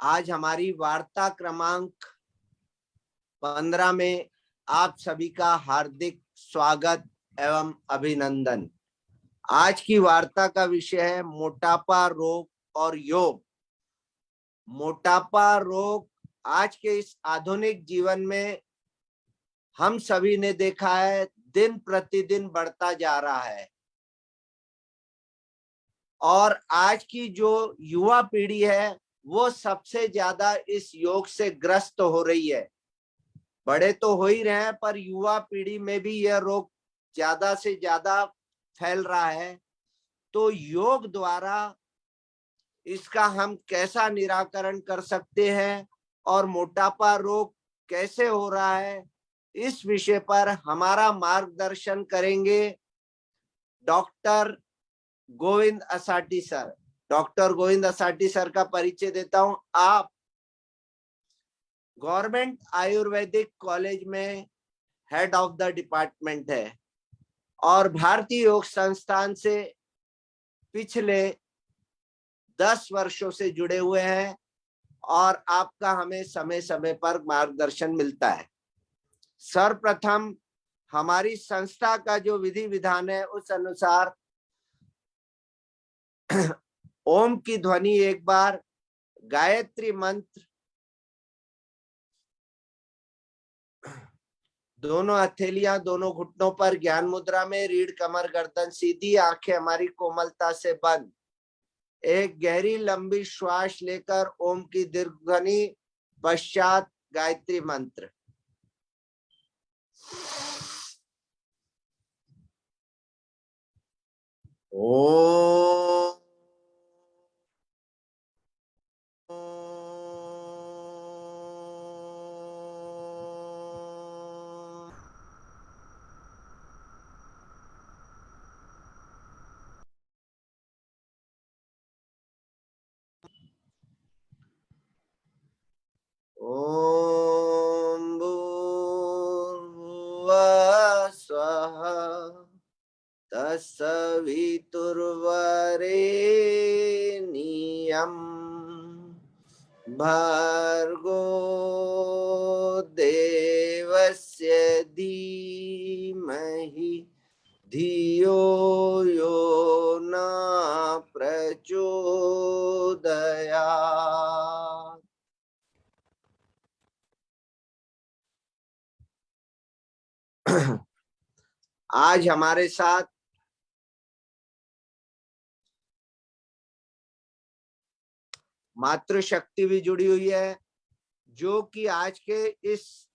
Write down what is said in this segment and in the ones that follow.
आज हमारी वार्ता क्रमांक 15 में आप सभी का हार्दिक स्वागत एवं अभिनंदन। आज की वार्ता का विषय है मोटापा रोग और योग। मोटापा रोग आज के इस आधुनिक जीवन में हम सभी ने देखा है दिन प्रतिदिन बढ़ता जा रहा है और आज की जो युवा पीढ़ी है वो सबसे ज्यादा इस योग से ग्रस्त हो रही है। बड़े तो हो ही रहे हैं पर युवा पीढ़ी में भी यह रोग ज्यादा से ज्यादा फैल रहा है। तो योग द्वारा इसका हम कैसा निराकरण कर सकते हैं और मोटापा रोग कैसे हो रहा है, इस विषय पर हमारा मार्गदर्शन करेंगे doctor Govind Asati sir. Doctor Govind Asati sir का परिचय देता हूं। आप गवर्नमेंट आयुर्वेदिक कॉलेज में हेड ऑफ द डिपार्टमेंट है और भारतीय योग संस्थान से पिछले 10 वर्षों से जुड़े हुए हैं और आपका हमें समय समय पर मार्गदर्शन मिलता है। सर्वप्रथम हमारी संस्था का जो विधि विधान है उस अनुसार ओम की ध्वनि एक बार, गायत्री मंत्र, दोनों हथेलियां दोनों घुटनों पर ज्ञान मुद्रा में, रीढ़ कमर गर्दन सीधी, आंखें हमारी कोमलता से बंद, एक गहरी लंबी श्वास लेकर ओम की दीर्घ ध्वनि, पश्चात गायत्री मंत्र। ओम ओम भूर्भुवः स्वः तत्सवितुर्वरेण्यं भर्गो देवस्य धीमहि धियो यो न प्रचोदयात्। आज हमारे साथ मातृशक्ति भी जुड़ी हुई है, जो कि आज के इस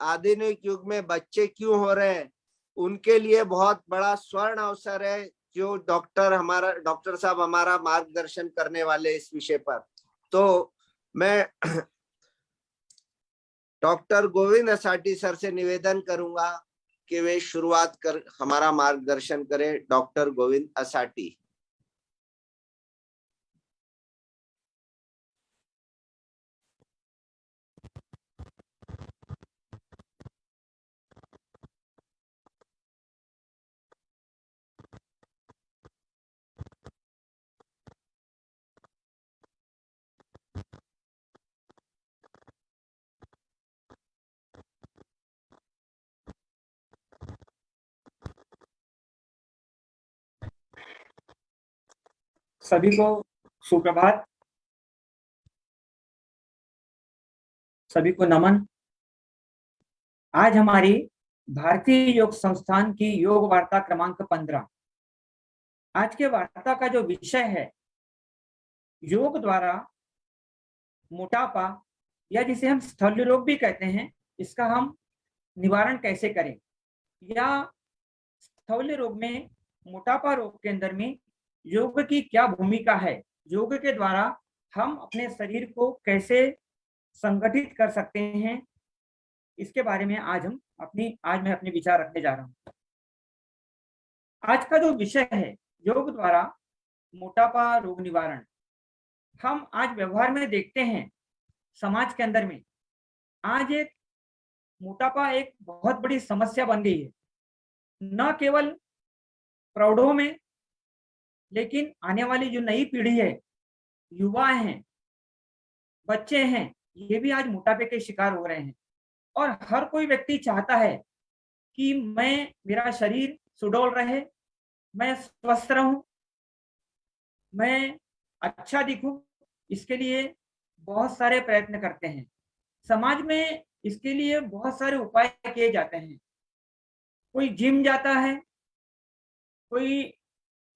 आधुनिक युग में बच्चे क्यों हो रहे हैं उनके लिए बहुत बड़ा स्वर्ण अवसर है, जो डॉक्टर साहब हमारा मार्गदर्शन करने वाले इस विषय पर। तो मैं डॉक्टर गोविंद असाटी सर से निवेदन करूंगा कि वे शुरुआत कर हमारा मार्गदर्शन करें। डॉक्टर गोविंद असाटी। सभी को सुप्रभात, सभी को नमन। आज हमारी भारतीय योग संस्थान की योग वार्ता क्रमांक 15। आज के वार्ता का जो विषय है, योग द्वारा मोटापा या जिसे हम स्थूल रोग भी कहते हैं, इसका हम निवारण कैसे करें, या स्थूल रोग में, मोटापा रोग के अंदर में योग की क्या भूमिका है, योग के द्वारा हम अपने शरीर को कैसे संगठित कर सकते हैं, इसके बारे में आज मैं अपने विचार रखने जा रहा हूं। आज का जो विषय है, योग द्वारा मोटापा रोग निवारण, हम आज व्यवहार में देखते हैं समाज के अंदर में आज एक मोटापा एक बहुत बड़ी समस्या बन गई है, न केवल प्रौढ़ों में, लेकिन आने वाली जो नई पीढ़ी है, युवा हैं, बच्चे हैं, ये भी आज मोटापे के शिकार हो रहे हैं। और हर कोई व्यक्ति चाहता है कि मेरा शरीर सुडौल रहे, मैं स्वस्थ रहूं, मैं अच्छा दिखूं। इसके लिए बहुत सारे प्रयत्न करते हैं। समाज में इसके लिए बहुत सारे उपाय किए जाते हैं। कोई जिम जाता है, कोई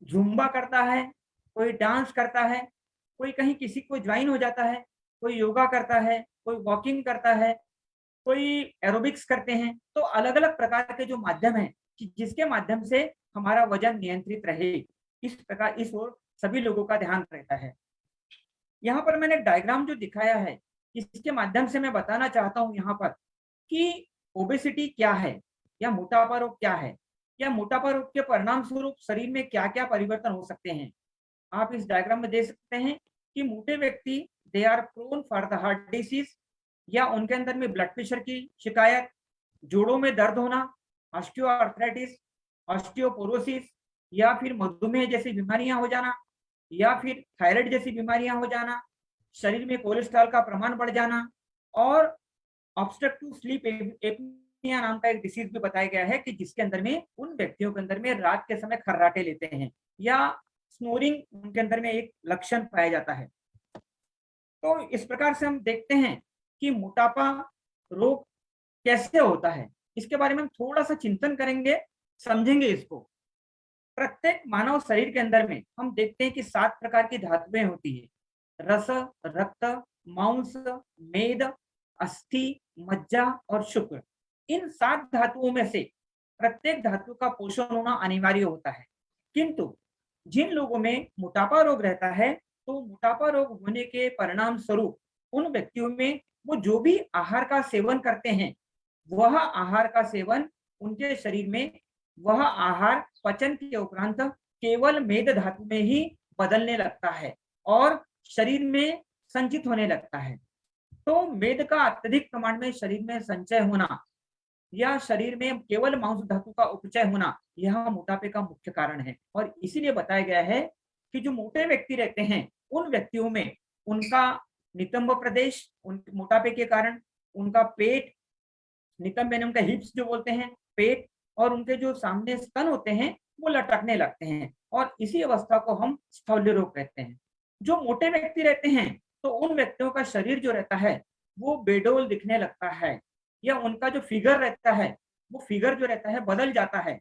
ज़ुम्बा करता है, कोई डांस करता है, कोई कहीं किसी को जॉइन हो जाता है, कोई योगा करता है, कोई वॉकिंग करता है, कोई एरोबिक्स करते हैं। तो अलग-अलग प्रकार के जो माध्यम हैं कि जिसके माध्यम से हमारा वजन नियंत्रित रहे, इस प्रकार इस ओर सभी लोगों का ध्यान रहता है। यहाँ पर मैंने एक डायग्राम जो दिखाया है, इसके माध्यम से मैं बताना चाहता हूँ यहाँ पर कि ओबेसिटी क्या है या मोटापा रोग क्या है, या मोटापा रोग के परिणाम स्वरूप शरीर में क्या-क्या परिवर्तन हो सकते हैं। आप इस डायग्राम में देख सकते हैं कि मोटे व्यक्ति they are prone for the heart disease, या उनके अंदर में ब्लड प्रेशर की शिकायत, जोड़ों में दर्द होना, ऑस्टियोआर्थराइटिस, ऑस्टियोपोरोसिस, या फिर मधुमेह जैसी बीमारियां हो जाना, या फिर थायराइड जैसी बीमारियां हो जाना, शरीर में कोलेस्ट्रॉल का प्रमाण बढ़ जाना, और ऑब्स्ट्रक्टिव स्लीप एपनिया नाम का एक डिसीज भी बताया गया है कि जिसके अंदर में उन व्यक्तियों के अंदर में रात के समय खर्राटे लेते हैं, या स्नोरिंग उनके अंदर में एक लक्षण पाया जाता है। तो इस प्रकार से हम देखते हैं कि मोटापा रोग कैसे होता है, इसके बारे में हम थोड़ा सा चिंतन करेंगे, समझेंगे इसको। प्रत्येक मानव शरीर के अंदर में हम देखते हैं कि 7 प्रकार की धातुएं होती है। रस, रक्त, मांस, मेद, अस्थि, मज्जा और शुक्र। इन 7 धातुओं में से प्रत्येक धातु का पोषण होना अनिवार्य होता है। किंतु जिन लोगों में मोटापा रोग रहता है, तो मोटापा रोग होने के परिणाम स्वरूप उन व्यक्तियों में वो जो भी आहार का सेवन करते हैं, वह आहार का सेवन उनके शरीर में वह आहार पचन के उपरांत केवल मेद धातु में ही बदलने लगता है और शरीर में संचित होने लगता है। तो मेद का अत्यधिक प्रमाण में शरीर में संचय होना या शरीर में केवल मांस धातु का उपचय होना, यह मोटापे का मुख्य कारण है। और इसीलिए बताया गया है कि जो मोटे व्यक्ति रहते हैं, उन व्यक्तियों में उनका नितंब प्रदेश, उन मोटापे के कारण उनका पेट, नितंब यानी उनका हिप्स जो बोलते हैं, पेट, और उनके जो सामने स्तन होते हैं वो लटकने लगते हैं, और इसी अवस्था को हम स्थौल्य रोग कहते हैं। जो मोटे व्यक्ति रहते हैं, तो उन व्यक्तियों का शरीर जो रहता है वो बेडोल दिखने लगता है, या उनका जो फिगर रहता है वो फिगर जो रहता है बदल जाता है।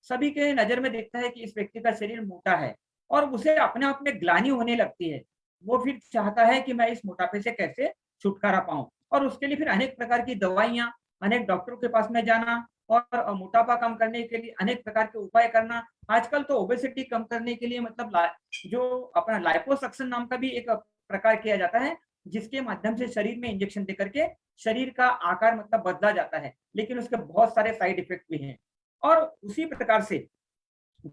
सभी के नजर में दिखता है कि इस व्यक्ति का शरीर मोटा है, और उसे अपने आप में ग्लानि होने लगती है। वो फिर चाहता है कि मैं इस मोटापे से कैसे छुटकारा पाऊं, और उसके लिए फिर अनेक प्रकार की दवाइयां, अनेक डॉक्टरों के पास में जाना, और मोटापा कम करने के लिए अनेक प्रकार के उपाय करना। आजकल तो ओबेसिटी कम करने के लिए मतलब जो अपना लाइपोसक्शन नाम का भी एक प्रकार किया जाता है, जिसके माध्यम से शरीर में इंजेक्शन देकर के शरीर का आकार मतलब बदला जाता है, लेकिन उसके बहुत सारे साइड इफेक्ट भी हैं। और उसी प्रकार से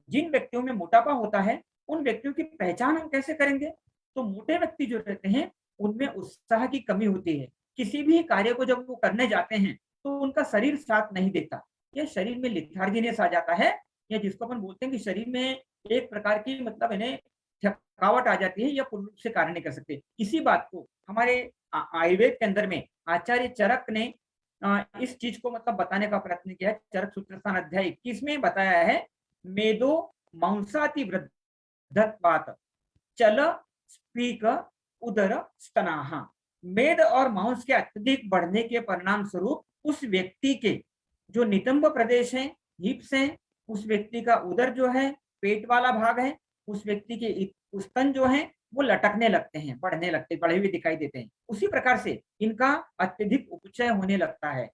जिन व्यक्तियों में मोटापा होता है, उन व्यक्तियों की पहचान हम कैसे करेंगे? तो मोटे व्यक्ति जो रहते हैं, उनमें उत्साह की कमी होती है। किसी भी कार्य को जब वो करने जाते हैं, तो उनका शरीर साथ नहीं देता। या शरीर में लेथार्जीनेस आ जाता है, या जिसको अपन बोलते हैं कि शरीर में एक प्रकार की मतलब इन्हें थकावट आ जाती है, या पूर्ण रूप से कार्य नहीं कर सकते। इसी बात को हमारे आयुर्वेद के अंदर में आचार्य चरक ने इस चीज को मतलब बताने का प्रयत्न किया है। चरक सूत्र स्थान अध्याय 21 में बताया है, मेदो मांसाति वृद्धत्वात् चल स्पीक उदर स्तनाः। मेद और मांस के अत्यधिक बढ़ने के परिणाम स्वरूप उस व्यक्ति के जो नितंब प्रदेश है, हिप्स है, उस व्यक्ति का उदर जो है, पेट वाला भाग है, उस व्यक्ति के स्तन जो है वो लटकने लगते हैं, बढ़ने लगते, बढ़े हुए दिखाई देते हैं। उसी प्रकार से इनका अत्यधिक उपचय होने लगता है,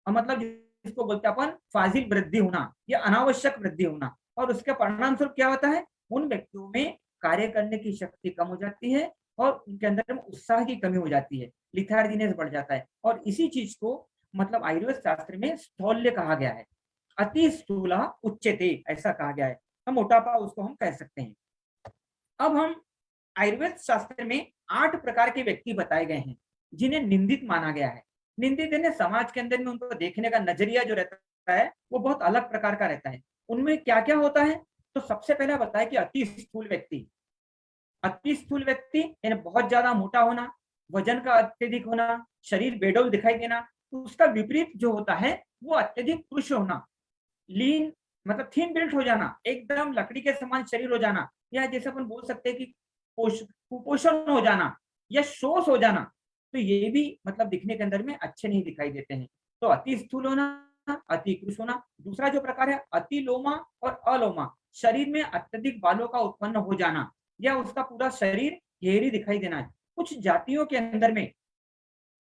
और मतलब जिसको बोलते हैं अपन फाजिल वृद्धि होना या अनावश्यक वृद्धि होना। और उसके परिणाम स्वरूप क्या होता है? उन व्यक्तियों में कार्य करने की शक्ति कम हो जाती है, और उनके अंदर में उत्साह की कमी हो जाती है, लिथार्जीनेस बढ़ जाता है। और इसी चीज को मतलब आयुर्वेद शास्त्र में स्थौल्य कहा गया है। अति स्थूला उच्यते ऐसा कहा गया है, तो मोटापा उसको हम कह सकते हैं। अब हम आयुर्वेद शास्त्र में 8 प्रकार के व्यक्ति बताए गए हैं जिन्हें निंदित माना गया है। निंदित यानी समाज के अंदर में उनको देखने का नजरिया जो रहता है वो बहुत अलग प्रकार का रहता है। उनमें क्या क्या होता है? तो सबसे पहला बताया कि अति स्थूल व्यक्ति। अति स्थूल व्यक्ति यानी बहुत ज्यादा मोटा होना, वजन का अत्यधिक होना, शरीर बेडौल दिखाई देना। तो उसका विपरीत जो होता है वो अत्यधिक पुरुष होना, लीन मतलब थिन बिल्ट हो जाना, एकदम लकड़ी के समान शरीर हो जाना, या जैसे अपन बोल सकते हैं कि कुपोषण हो जाना या शोष हो जाना। तो ये भी मतलब दिखने के अंदर में अच्छे नहीं दिखाई देते हैं। तो अति स्थूल होना, अति कृश होना। दूसरा जो प्रकार है अति लोमा और अलोमा, शरीर में अत्यधिक बालों का उत्पन्न हो जाना या उसका पूरा शरीर घेरी दिखाई देना। कुछ जातियों के अंदर में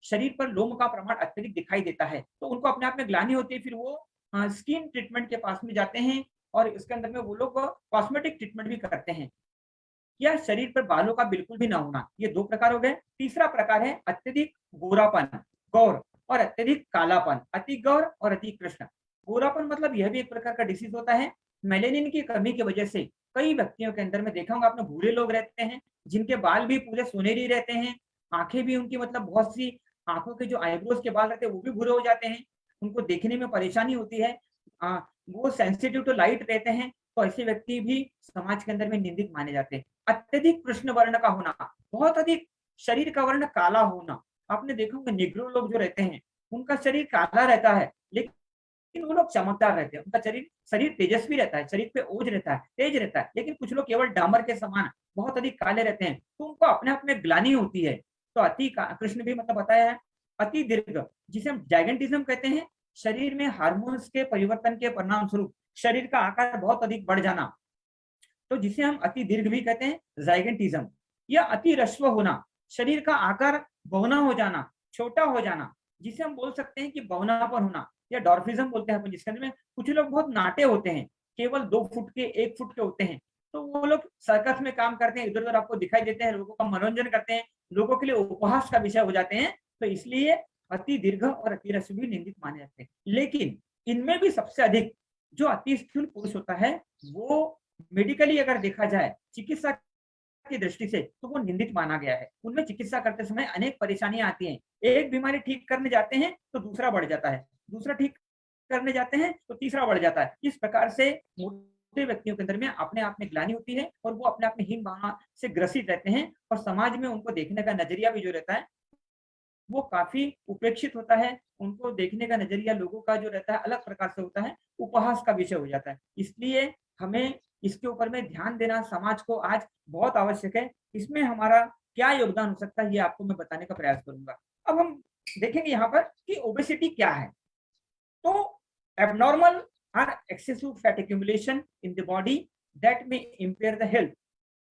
शरीर पर लोम का प्रमाण अत्यधिक दिखाई देता है, तो उनको अपने आप में ग्लानि होती है, फिर वो स्किन ट्रीटमेंट के पास में जाते हैं और इसके अंदर में वो लोग कॉस्मेटिक ट्रीटमेंट भी करते हैं। या शरीर पर बालों का बिल्कुल भी ना होना, ये दो प्रकार हो गए। तीसरा प्रकार है अत्यधिक गोरापन, गौर, और अत्यधिक कालापन, अति गौर और अति कृष्ण। गोरापन मतलब यह भी एक प्रकार का डिसीज होता है। मेलेनिन की कमी की वजह से कई व्यक्तियों के अंदर में देखा होगा आपने, भूरे लोग रहते हैं जिनके बाल भी पूरे सुनहरी रहते हैं, आंखें भी उनकी मतलब बहुत सी आंखों के जो आईब्रोज के बाल रहते हैं वो भी भूरे हो जाते हैं, उनको देखने में परेशानी होती है। वो सेंसिटिव टू लाइट रहते हैं, तो ऐसे व्यक्ति भी समाज के अंदर में निंदित माने जाते हैं। अत्यधिक कृष्ण वर्ण का होना, बहुत अधिक शरीर का वर्ण काला होना। आपने देखा होगा निग्रो लोग जो रहते हैं उनका शरीर काला रहता है, लेकिन वो लोग चमकदार रहते हैं, उनका शरीर शरीर तेजस्वी रहता है, शरीर पे ओज रहता है, तेज रहता है। लेकिन कुछ लोग केवल डामर के समान बहुत अधिक काले रहते हैं, तो उनको अपने आप में ग्लानि होती है। तो अति कृष्ण भी मतलब बताया है। अति दीर्घ, जिसे हम जाइगेंटिज्म कहते हैं, शरीर में हार्मोन्स के परिवर्तन के परिणाम स्वरूप शरीर का आकार बहुत अधिक बढ़ जाना, तो जिसे हम अति दीर्घ भी कहते हैं, जाइगेंटिज्म। या अति रश्व होना, शरीर का आकार बौना हो जाना, छोटा हो जाना, जिसे हम बोल सकते हैं कि बौनापन होना, या डॉर्फिज्म बोलते हैं अपन, जिसके अंदर में कुछ लोग बहुत नाटे होते हैं, केवल 2 फुट के 1 फुट के होते हैं, तो वो लोग सर्कस में काम करते हैं, इधर उधर आपको दिखाई देते हैं, लोगों का मनोरंजन करते हैं, लोगों के लिए उपहास का विषय हो जाते हैं। तो इसलिए अति दीर्घ और अति रश्व भी निंदित माने जाते हैं। लेकिन इनमें भी सबसे अधिक जो अति स्थूल पुरुष होता है, वो मेडिकली अगर देखा जाए, चिकित्सा की दृष्टि से, तो वो निंदित माना गया है। उनमें चिकित्सा करते समय अनेक परेशानियां आती हैं। एक बीमारी ठीक करने जाते हैं तो दूसरा बढ़ जाता है, दूसरा ठीक करने जाते हैं तो तीसरा बढ़ जाता है। इस प्रकार से मोटे व्यक्तियों के अंदर में अपने आप में ग्लानि होती है और वो अपने आप में हीन भावना से ग्रसित रहते हैं, और समाज में उनको देखने का नजरिया भी जो रहता है वो काफी उपेक्षित होता है। उनको देखने का नजरिया लोगों का जो रहता है अलग प्रकार से होता है, उपहास का विषय हो जाता है। इसलिए हमें इसके ऊपर में ध्यान देना समाज को आज बहुत आवश्यक है। इसमें हमारा क्या योगदान हो सकता है, ये आपको मैं बताने का प्रयास करूंगा। अब हम देखेंगे यहाँ पर कि ओबेसिटी क्या है। तो abnormal or excessive fat accumulation in the body that may impair the health.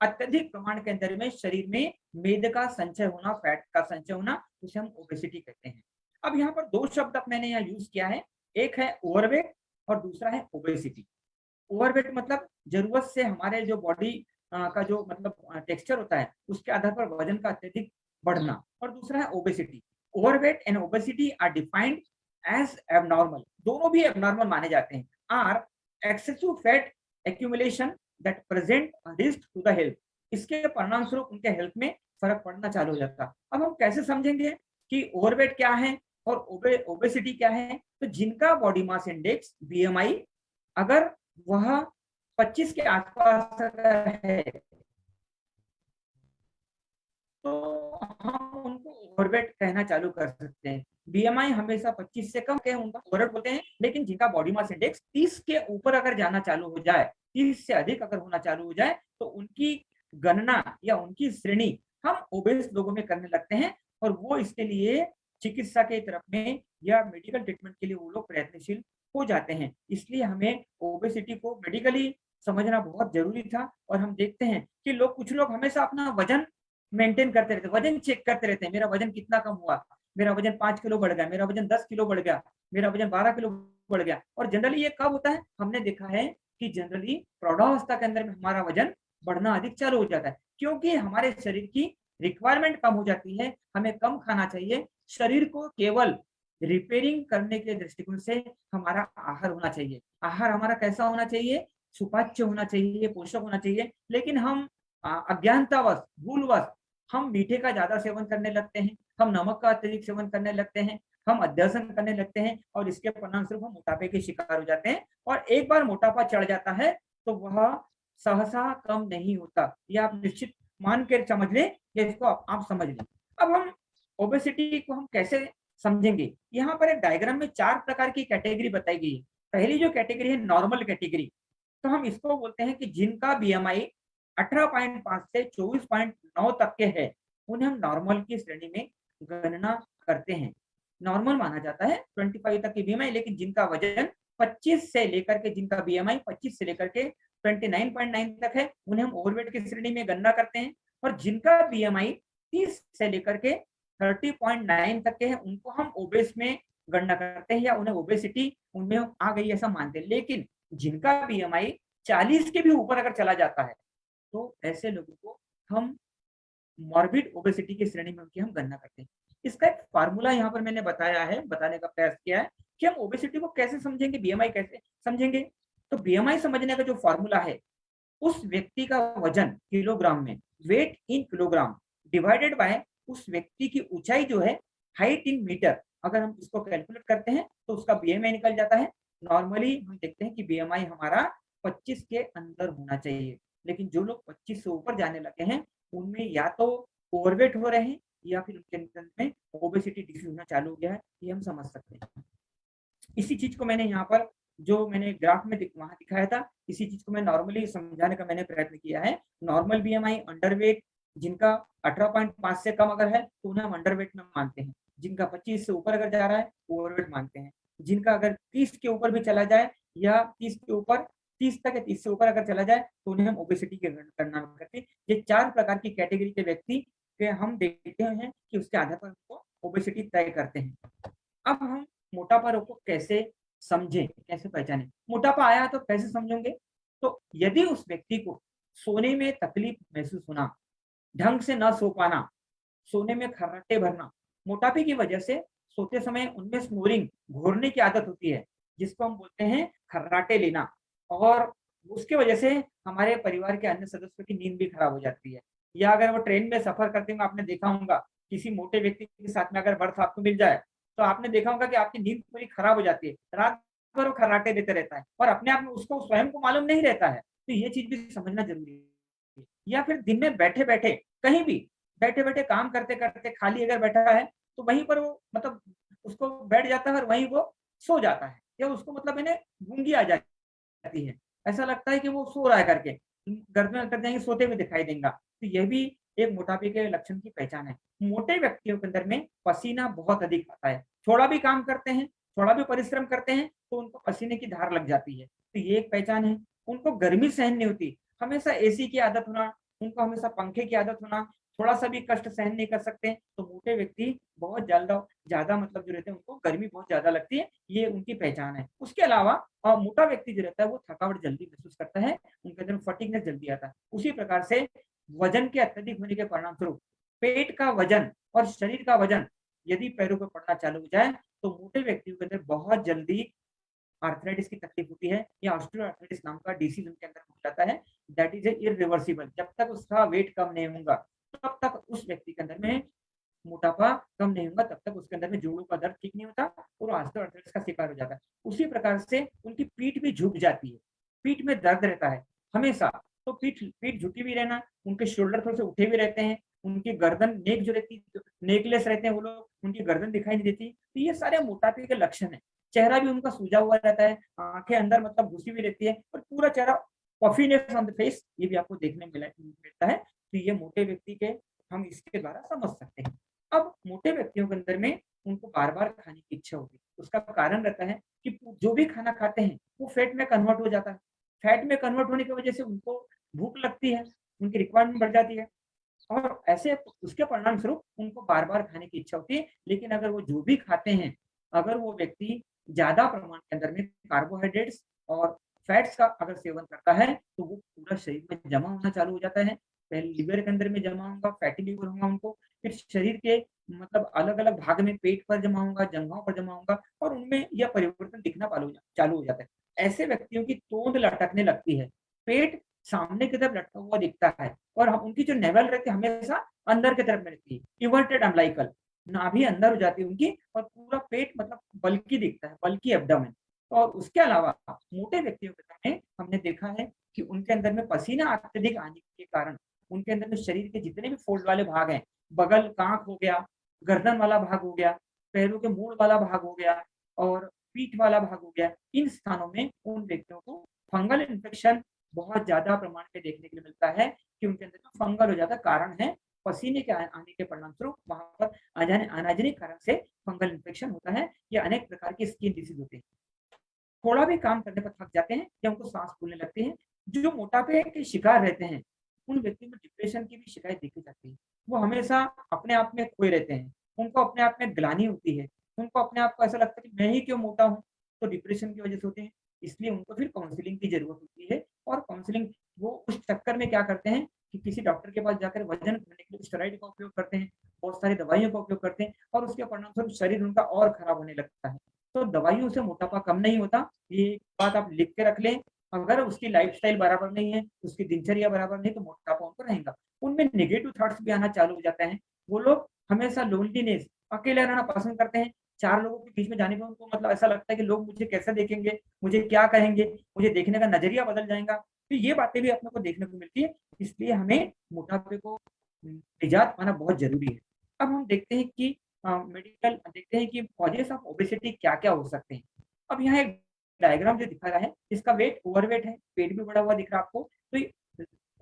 अत्यधिक प्रमाण के अंदर में शरीर में मेद का संचय होना, फैट का संचय होना, उसे हम ओबेसिटी कहते हैं। अब यहाँ पर 2 शब्द अब मैंने यहाँ यूज किया है, एक है ओवरवेट और दूसरा है ओबेसिटी। ओवरवेट मतलब जरूरत से हमारे जो बॉडी का जो मतलब टेक्सचर होता है उसके आधार पर वजन का अत्यधिक बढ़ना, और दूसरा है obesity. Overweight and obesity are defined as abnormal, दोनों भी एबनॉर्मल माने जाते हैं। Or excessive fat accumulation that present risk to the health, इसके परिणाम स्वरूप उनके हेल्थ में फर्क पड़ना चालू हो जाता है। अब हम कैसे समझेंगे कि ओवरवेट क्या है और ओबेसिटी क्या है। तो जिनका बॉडी मास इंडेक्स बीएमआई अगर वह 25 के आसपास है तो हम उनको ओवरवेट कहना चालू कर सकते हैं। बीएमआई हमेशा 25 से कम के उनका ओवरवेट बोलते हैं, लेकिन जिनका बॉडी मास इंडेक्स 30 के ऊपर अगर जाना चालू हो जाए, 30 से अधिक अगर होना चालू हो जाए, तो उनकी गणना या उनकी श्रेणी हम ओबेस लोगों में करने लगते हैं, और वो इसके लिए चिकित्सा के तरफ में या मेडिकल ट्रीटमेंट के लिए वो लोग प्रयत्नशील हो जाते हैं। इसलिए हमें ओबेसिटी को मेडिकली समझना बहुत जरूरी था। और हम देखते हैं कि कुछ लोग हमेशा अपना वजन मेंटेन करते रहते हैं, वजन चेक करते रहते हैं, मेरा वजन कितना कम हुआ, मेरा वजन 5 किलो बढ़ गया, मेरा वजन 10 किलो बढ़ गया, मेरा वजन 12 किलो बढ़ गया। और जनरली ये कब होता है, हमने देखा है कि जनरली प्रौढ़ावस्था के अंदर में हमारा वजन बढ़ना अधिक चालू हो जाता है, क्योंकि हमारे शरीर की रिक्वायरमेंट कम हो जाती है, हमें कम खाना चाहिए। शरीर को केवल रिपेयरिंग करने के दृष्टिकोण से हमारा आहार होना चाहिए। आहार हमारा कैसा होना चाहिए, सुपाच्य होना चाहिए, पोषक होना चाहिए। लेकिन हम अज्ञानतावश, भूलवश हम मीठे का ज्यादा सेवन करने लगते हैं, हम नमक का अत्यधिक सेवन करने लगते हैं, हम अध्यसन करने लगते हैं, और इसके परिणाम स्वरूप हम मोटापे के शिकार हो जाते हैं। और एक बार मोटापा चढ़ जाता है तो वह सहसा कम नहीं होता। यह आप निश्चित मान कर समझ लें, या इसको आप समझ लें। अब हम ओबेसिटी को हम कैसे समझेंगे? यहाँ पर एक डायग्राम में 4 प्रकार की कैटेगरी बताई गई है। पहली जो कैटेगरी है नॉर्मल कैटेगरी, तो हम इसको बोलते हैं कि जिनका बीएमआई 18.5 से 24.9 तक के है, उन्हें हम नॉर्मल की श्रेणी में गणना करते हैं। नॉर्मल माना जाता है 25 तक की बीएमआई, लेकिन जिनका वजन 25 से लेकर के जिनका बीएमआई 25 से लेकर के 29.9 तक है, उन्हें हम ओवरवेट की श्रेणी में गणना करते हैं। और जिनका बीएमआई 30 से लेकर के 30.9 तक के हैं, उनको हम ओबेस में गणना करते हैं या उन्हें ओबेसिटी उनमें आ गई ऐसा मानते हैं। लेकिन जिनका बीएमआई 40 के भी ऊपर अगर चला जाता है, तो ऐसे लोगों को हम मॉर्बिड ओबेसिटी की श्रेणी में उनकी हम गणना करते हैं। इसका एक फार्मूला यहाँ पर मैंने बताया है, बताने का प्रयास किया है कि हम ओबेसिटी को कैसे समझेंगे, बीएमआई कैसे समझेंगे। तो बीएमआई समझने का जो फार्मूला है, उस व्यक्ति का वजन किलोग्राम में, weight in kilogram divided by उस व्यक्ति की ऊंचाई जो है, हाइट इन मीटर, अगर हम इसको कैलकुलेट करते हैं तो उसका बीएमआई निकल जाता है। नॉर्मली हम देखते हैं कि बीएमआई हमारा 25 के अंदर होना चाहिए, लेकिन जो लोग 25 से ऊपर जाने लगे हैं, उनमें या तो ओवरवेट हो रहे हैं या फिर उनके अंदर में ओबेसिटी डिसीज होना चालू हो गया है, ये हम समझ सकते हैं। इसी चीज को मैंने यहाँ पर जो मैंने ग्राफ में वहां दिखाया था, इसी चीज को मैं नॉर्मली समझाने का मैंने प्रयत्न किया है। नॉर्मल बीएमआई अंडरवेट, जिनका 18.5 से कम अगर है तो उन्हें हम अंडरवेट में मानते हैं। जिनका 25 से ऊपर अगर जा रहा है ओवरवेट मानते हैं। जिनका अगर 30 के ऊपर भी चला जाए या 30 के ऊपर 30 तक या 30 से ऊपर अगर चला जाए तो उन्हें हम ओबेसिटी की गणना करते हैं। ये 4 प्रकार की कैटेगरी के व्यक्ति के हम देखते हैं कि उसके आधार पर उनको ओबेसिटी तय करते हैं। अब हम मोटापा रोग को कैसे समझें, कैसे पहचानें? मोटापा आया तो कैसे समझेंगे? तो यदि उस व्यक्ति को सोने में तकलीफ महसूस होना, ढंग से न सो पाना, सोने में खर्राटे भरना, मोटापे की वजह से सोते समय उनमें स्नोरिंग, घूरने की आदत होती है, जिसको हम बोलते हैं खर्राटे लेना, और उसके वजह से हमारे परिवार के अन्य सदस्यों की नींद भी खराब हो जाती है। या अगर वो ट्रेन में सफर करते हुए आपने देखा होगा, किसी मोटे व्यक्ति के साथ में अगर बर्थ आपको मिल जाए, तो आपने देखा होगा कि आपकी नींद पूरी खराब हो जाती है, रात भर वो खर्राटे देते रहता है और अपने आप में उसको स्वयं को मालूम नहीं रहता है। तो ये चीज भी समझना जरूरी है। या फिर दिन में बैठे बैठे कहीं भी बैठे बैठे काम करते करते खाली अगर बैठा है, तो वहीं पर वो मतलब उसको बैठ जाता है और वहीं वो सो जाता है, या उसको मतलब इन्हें गूंगी आ जाती है, ऐसा लगता है कि वो सो रहा है करके, गर्दन कर जाएंगे सोते हुए दिखाई देगा। तो यह भी एक मोटापे के लक्षण की पहचान है। मोटे व्यक्तियों के अंदर में पसीना बहुत अधिक आता है, थोड़ा भी काम करते हैं, थोड़ा भी परिश्रम करते हैं तो उनको पसीने की धार लग जाती है, तो ये एक पहचान है। उनको गर्मी सहन नहीं होती, हमेशा एसी की आदत होना, उनको हमेशा पंखे की आदत होना, थोड़ा सा भी कष्ट सहन नहीं कर सकते, तो मोटे व्यक्ति बहुत ज्यादा ज्यादा मतलब जो रहते हैं उनको गर्मी बहुत ज्यादा लगती है, ये उनकी पहचान है। उसके अलावा मोटा व्यक्ति जो रहता है वो थकावट जल्दी महसूस करता है, उनके अंदर फटीगनेस जल्दी आता है। उसी प्रकार से वजन के अत्यधिक होने के परिणाम स्वरूप पेट का वजन और शरीर का वजन यदि पैरों पर पड़ना चालू हो जाए, तो मोटे व्यक्तियों के अंदर बहुत जल्दी आर्थराइटिस की तकलीफ होती है, या ऑस्टियोआर्थराइटिस नाम का डिसीज उनके अंदर हो जाता है। That is irreversible. जब तक उसका वेट कम नहीं होगा, तब तक उस व्यक्ति के अंदर में मोटापा कम नहीं होगा, तब तक उसके अंदर में जोड़ों का दर्द ठीक नहीं होता और ऑस्टियोआर्थराइटिस का शिकार हो जाता है। उसी प्रकार से उनकी पीठ भी झुक जाती है, पीठ में दर्द रहता है हमेशा, तो पीठ पीठ झुकी भी रहना, उनके शोल्डर थोड़े से उठे भी रहते हैं, उनकी गर्दन नेक जो रहती है, नेकलेस रहते हैं वो लोग, उनकी गर्दन दिखाई नहीं देती। तो ये सारे मोटापे के लक्षण है। चेहरा भी उनका सूजा हुआ रहता है, आंखें अंदर मतलब घुसी हुई रहती है और पूरा चेहरा पफीनेस ऑन द फेस, ये भी आपको देखने मिलता है। तो ये मोटे व्यक्ति के हम इसके द्वारा समझ सकते हैं। अब मोटे व्यक्तियों के अंदर में उनको बार बार खाने की इच्छा होती है, उसका कारण रहता है कि जो भी खाना खाते हैं वो फैट में कन्वर्ट हो जाता है। फैट में कन्वर्ट होने की वजह से उनको भूख लगती है, उनकी रिक्वायरमेंट बढ़ जाती है, और ऐसे उसके परिणाम स्वरूप उनको बार बार खाने की इच्छा होती है। लेकिन अगर वो जो भी खाते हैं, अगर वो व्यक्ति ज्यादा प्रमाण के अंदर में कार्बोहाइड्रेट्स और फैट्स का अगर सेवन करता है, तो वो पूरा शरीर में जमा होना चालू हो जाता है। पहले लिवर के अंदर में जमा होगा, फैटी लिवर होगा उनको, फिर शरीर के मतलब अलग अलग भाग में पेट पर जमा होगा, जंघों पर जमा होगा, और उनमें यह परिवर्तन दिखना चालू हो जाता है। ऐसे व्यक्तियों की तोंद लटकने लगती है, पेट सामने की तरफ लटका हुआ दिखता है, और हम उनकी जो नेवल रहती है हमेशा अंदर की तरफ में रहती है, इवर्टेड अम्बिलिकल, नाभि अंदर हो जाती है उनकी, और पूरा पेट मतलब बल्की दिखता है, बल्की एब्डोमेन। और उसके अलावा मोटे व्यक्तियों के में हमने देखा है कि उनके अंदर में पसीना अत्यधिक आने के कारण उनके अंदर में शरीर के जितने भी फोल्ड वाले भाग हैं, बगल कांख हो गया, गर्दन वाला भाग हो गया, पैरों के मूड़ वाला भाग हो गया और पीठ वाला भाग हो गया। इन स्थानों में उन व्यक्तियों को फंगल इन्फेक्शन बहुत ज़्यादा प्रमाण में देखने के लिए मिलता है कि उनके अंदर जो फंगल हो जाता है, कारण है पसीने के आने के परिणामस्वरूप वहाँ पर अनहाइजीनिक कारण से फंगल इन्फेक्शन होता है। या अनेक प्रकार की स्किन डिसीज होते हैं। थोड़ा भी काम करने पर थक जाते हैं या उनको सांस फूलने लगती है। जो मोटापे के शिकार रहते हैं, उन व्यक्तियों में डिप्रेशन की भी शिकायत देखी जाती है। वो हमेशा अपने आप में खोए रहते हैं, उनको अपने आप में ग्लानि होती है, उनको अपने आप को ऐसा लगता है कि मैं ही क्यों मोटा हूँ? तो डिप्रेशन की वजह से होते हैं। इसलिए उनको फिर काउंसलिंग की ज़रूरत होती है और काउंसलिंग वो उस चक्कर में क्या करते हैं कि किसी डॉक्टर के पास जाकर वज़न करने के लिए स्टेरॉइड का उपयोग करते हैं, बहुत सारी दवाइयों का उपयोग करते हैं और उसके परिणामस्वरूप शरीर उनका और खराब होने लगता है। तो दवाइयों से मोटापा कम नहीं होता, ये बात आप लिख के रख लें। अगर उसकी लाइफ़स्टाइल बराबर नहीं है, उसकी दिनचर्या बराबर नहीं, तो मोटापा उनको रहेगा। उनमें नेगेटिव थॉट्स भी आना चालू हो जाते हैं। वो लोग हमेशा लोनलीनेस, अकेले रहना पसंद करते हैं। 4 लोगों के बीच में जाने पे उनको मतलब ऐसा लगता है कि लोग मुझे कैसे देखेंगे, मुझे क्या कहेंगे, मुझे देखने का नज़रिया बदल जाएगा। तो ये बातें भी अपने को देखने को मिलती है, इसलिए हमें मोटापे को निजात पाना बहुत ज़रूरी है। अब हम देखते हैं कि मेडिकल देखते हैं कि कॉजेज़ ऑफ ओबेसिटी क्या-क्या हो सकते हैं। अब यहाँ एक डायग्राम जो दिखा रहा है, इसका वेट ओवरवेट है, पेट भी बढ़ा हुआ दिख रहा है आपको। तो ये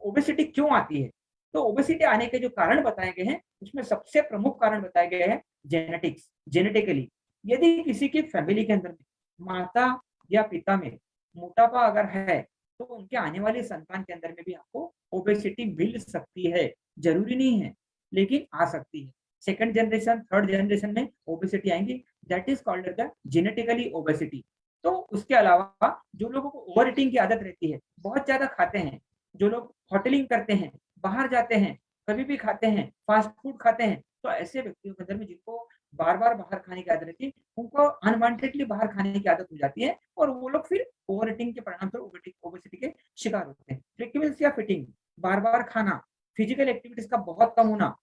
ओबेसिटी क्यों आती है? तो ओबेसिटी आने के जो कारण बताए गए हैं, उसमें सबसे प्रमुख कारण बताए गए हैं जेनेटिक्स, जेनेटिकली। यदि किसी की फैमिली के अंदर में माता या पिता में मोटापा अगर है, तो उनके आने वाली संतान के अंदर में भी आपको ओबेसिटी मिल सकती है। ज़रूरी नहीं है, लेकिन आ सकती है। सेकंड जनरेशन, थर्ड जनरेशन में ओबेसिटी आएँगी, that is called as the genetically obesity. तो उसके अलावा जो लोगों को ओवर ईटिंग की आदत रहती है, बहुत ज़्यादा खाते हैं, जो लोग होटलिंग करते हैं, बाहर जाते हैं, कभी भी खाते हैं, फास्ट फूड खाते हैं, तो ऐसे व्यक्तियों के अंदर में जिनको बार-बार बाहर खाने की आदत रहती है, उनको अनवांटेडली बाहर खाने की आदत हो जाती है और वो लोग फिर ओवर ईटिंग के परिणामस्वरूप ओबेसिटी के शिकार होते हैं। फ्रीक्वेंसी ऑफ ईटिंग, बार-बार खाना, फिजिकल एक्टिविटीज़ का बहुत कम होना,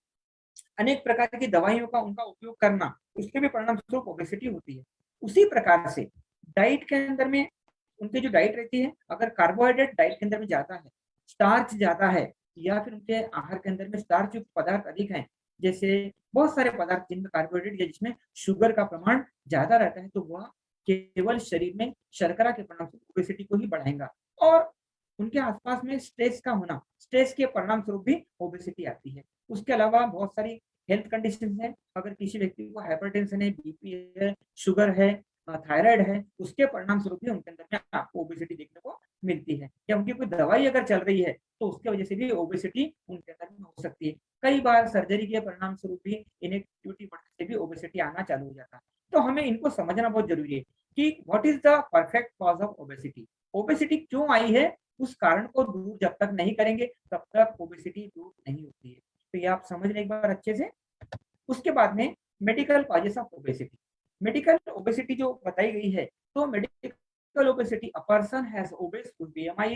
अनेक प्रकार की दवाइयों का उनका उपयोग करना, उसके भी परिणामस्वरूप ओबेसिटी होती है। उसी प्रकार से डाइट के अंदर में उनकी जो डाइट रहती है, अगर कार्बोहाइड्रेट डाइट के अंदर में ज़्यादा है, स्टार्च ज़्यादा है या फिर उनके आहार के अंदर में स्टार्च युक्त पदार्थ अधिक हैं, जैसे बहुत सारे पदार्थ जिनमें कार्बोहाइड्रेट या जिसमें शुगर का प्रमाण ज़्यादा रहता है, तो वह केवल शरीर में शर्करा के परिणामस्वरूप ओबेसिटी को ही बढ़ाएगा और उनके आसपास में स्ट्रेस का होना, स्ट्रेस के परिणामस्वरूप भी ओबेसिटी आती है। उसके अलावा बहुत सारी हेल्थ कंडीशंस हैं, अगर किसी व्यक्ति को हाइपरटेंशन है, बीपी है, शुगर है, थायराइड है, उसके परिणामस्वरूप भी उनके अंदर में आपको ओबेसिटी देखने को मिलती है या उनकी कोई दवाई अगर चल रही है, तो उसकी वजह से भी ओबेसिटी उनके अंदर में हो सकती है। कई बार सर्जरी के परिणामस्वरूप भी इनएक्टिविटी बढ़ने से भी ओबेसिटी आना चालू हो जाता है। तो हमें इनको समझना बहुत ज़रूरी है कि what is the perfect cause of obesity? Obesity क्यों आई है? उस कारण को दूर जब तक नहीं करेंगे, तब तक ओबेसिटी दूर नहीं होती है। तो ये आप समझ लें एक बार अच्छे से। उसके बाद में medical causes of obesity. Medical obesity जो बताई गई है, तो medical obesity a person has obese whose BMI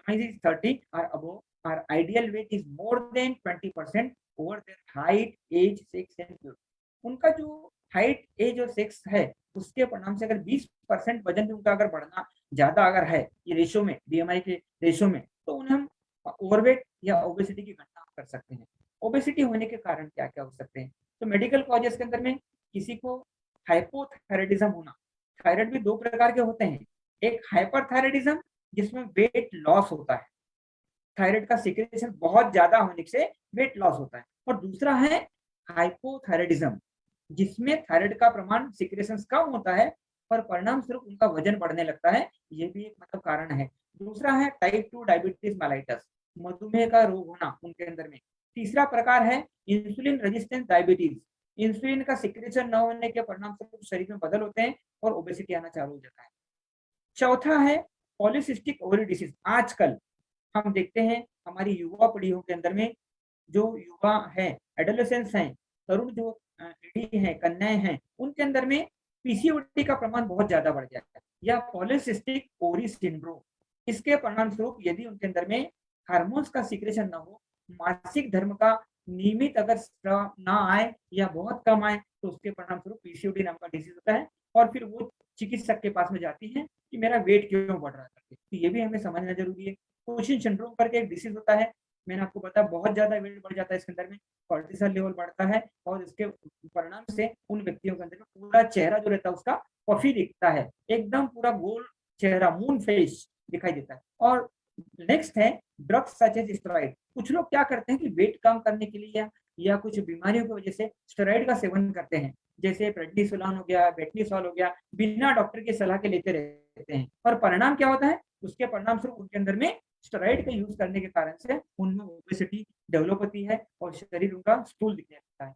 is 30 or above or ideal weight is more than 20% over their height, age, sex and weight। उनका जो हाइट, एज और sex है, उसके परिणाम से अगर 20% वजन भी उनका अगर बढ़ना ज़्यादा अगर है, ये रेशियो में, बीएमआई के रेशियो में, तो उन्हें हम ओवरवेट या ओबेसिटी की गणना कर सकते हैं। ओबेसिटी होने के कारण क्या-क्या हो सकते हैं? तो मेडिकल कॉजेस के अंदर में किसी को हाइपोथायरायडिज्म होना, थायराइड भी 2 प्रकार के होते हैं। एक हाइपरथायरायडिज्म जिसमें वेट लॉस होता है, थायराइड का सिक्रेशन बहुत ज़्यादा होने से वेट लॉस होता है और दूसरा है हाइपोथायरायडिज्म जिसमें थायराइड का प्रमाण सिक्रेशंस कम होता है और परिणाम स्वरूप उनका वजन बढ़ने लगता है। ये भी एक मतलब कारण है। दूसरा है टाइप 2 डायबिटीज मेलाइटस, मधुमेह का रोग होना उनके अंदर में। तीसरा प्रकार है इंसुलिन रेजिस्टेंस डायबिटीज, इंसुलिन का सिक्रेशन न होने के परिणाम स्वरूप शरीर में बदल होते हैं और ओबेसिटी आना चालू हो जाता है। चौथा है पॉलीसिस्टिक ओवरी डिसीज। आजकल हम देखते हैं हमारी युवा पीढ़ियों के अंदर में जो युवा हैं, एडोलेसेंस हैं, तरुण जो पीढ़ी है, कन्याएँ हैं, उनके अंदर में पीसीओडी का प्रमाण बहुत ज़्यादा बढ़ गया है या पॉलीसिस्टिक ओवरी सिंड्रोम। इसके परिणामस्वरूप यदि उनके अंदर में हार्मोन्स का सीक्रेशन ना हो, मासिक धर्म का नियमित अगर स्राव ना आए या बहुत कम आए, तो उसके परिणामस्वरूप पीसीओडी नाम का डिसीज़ होता है और फिर वो चिकित्सक के पास में जाती हैं कि मेरा वेट क्यों बढ़ रहा है करके। तो ये भी हमें समझना ज़रूरी है। कुशिन सिंड्रोम करके एक डिसीज़ होता है, मैंने आपको बताया बहुत ज्यादा वेट बढ़ जाता है इसके अंदर में, कोर्टिसोल लेवल बढ़ता है और इसके परिणाम से उन व्यक्तियों के अंदर में पूरा चेहरा जो रहता है उसका पफी दिखता है, एकदम पूरा गोल चेहरा, मून फेस दिखाई देता है। और नेक्स्ट है ड्रग्स सच एज स्टेरॉइड। कुछ लोग क्या करते हैं कि वेट कम करने के लिए या कुछ बीमारियों की वजह से स्टेरॉइड का सेवन करते हैं, जैसे प्रेडनिसोलोन हो गया, बेटनीसोल हो गया, बिना डॉक्टर की सलाह के लेते रहते हैं। और परिणाम क्या होता है, उसके परिणाम स्वरूप उनके अंदर में स्टेरॉइड का यूज करने के कारण से उनमें ओबेसिटी डेवलप होती है और शरीर उनका स्थूल दिखने लगता है।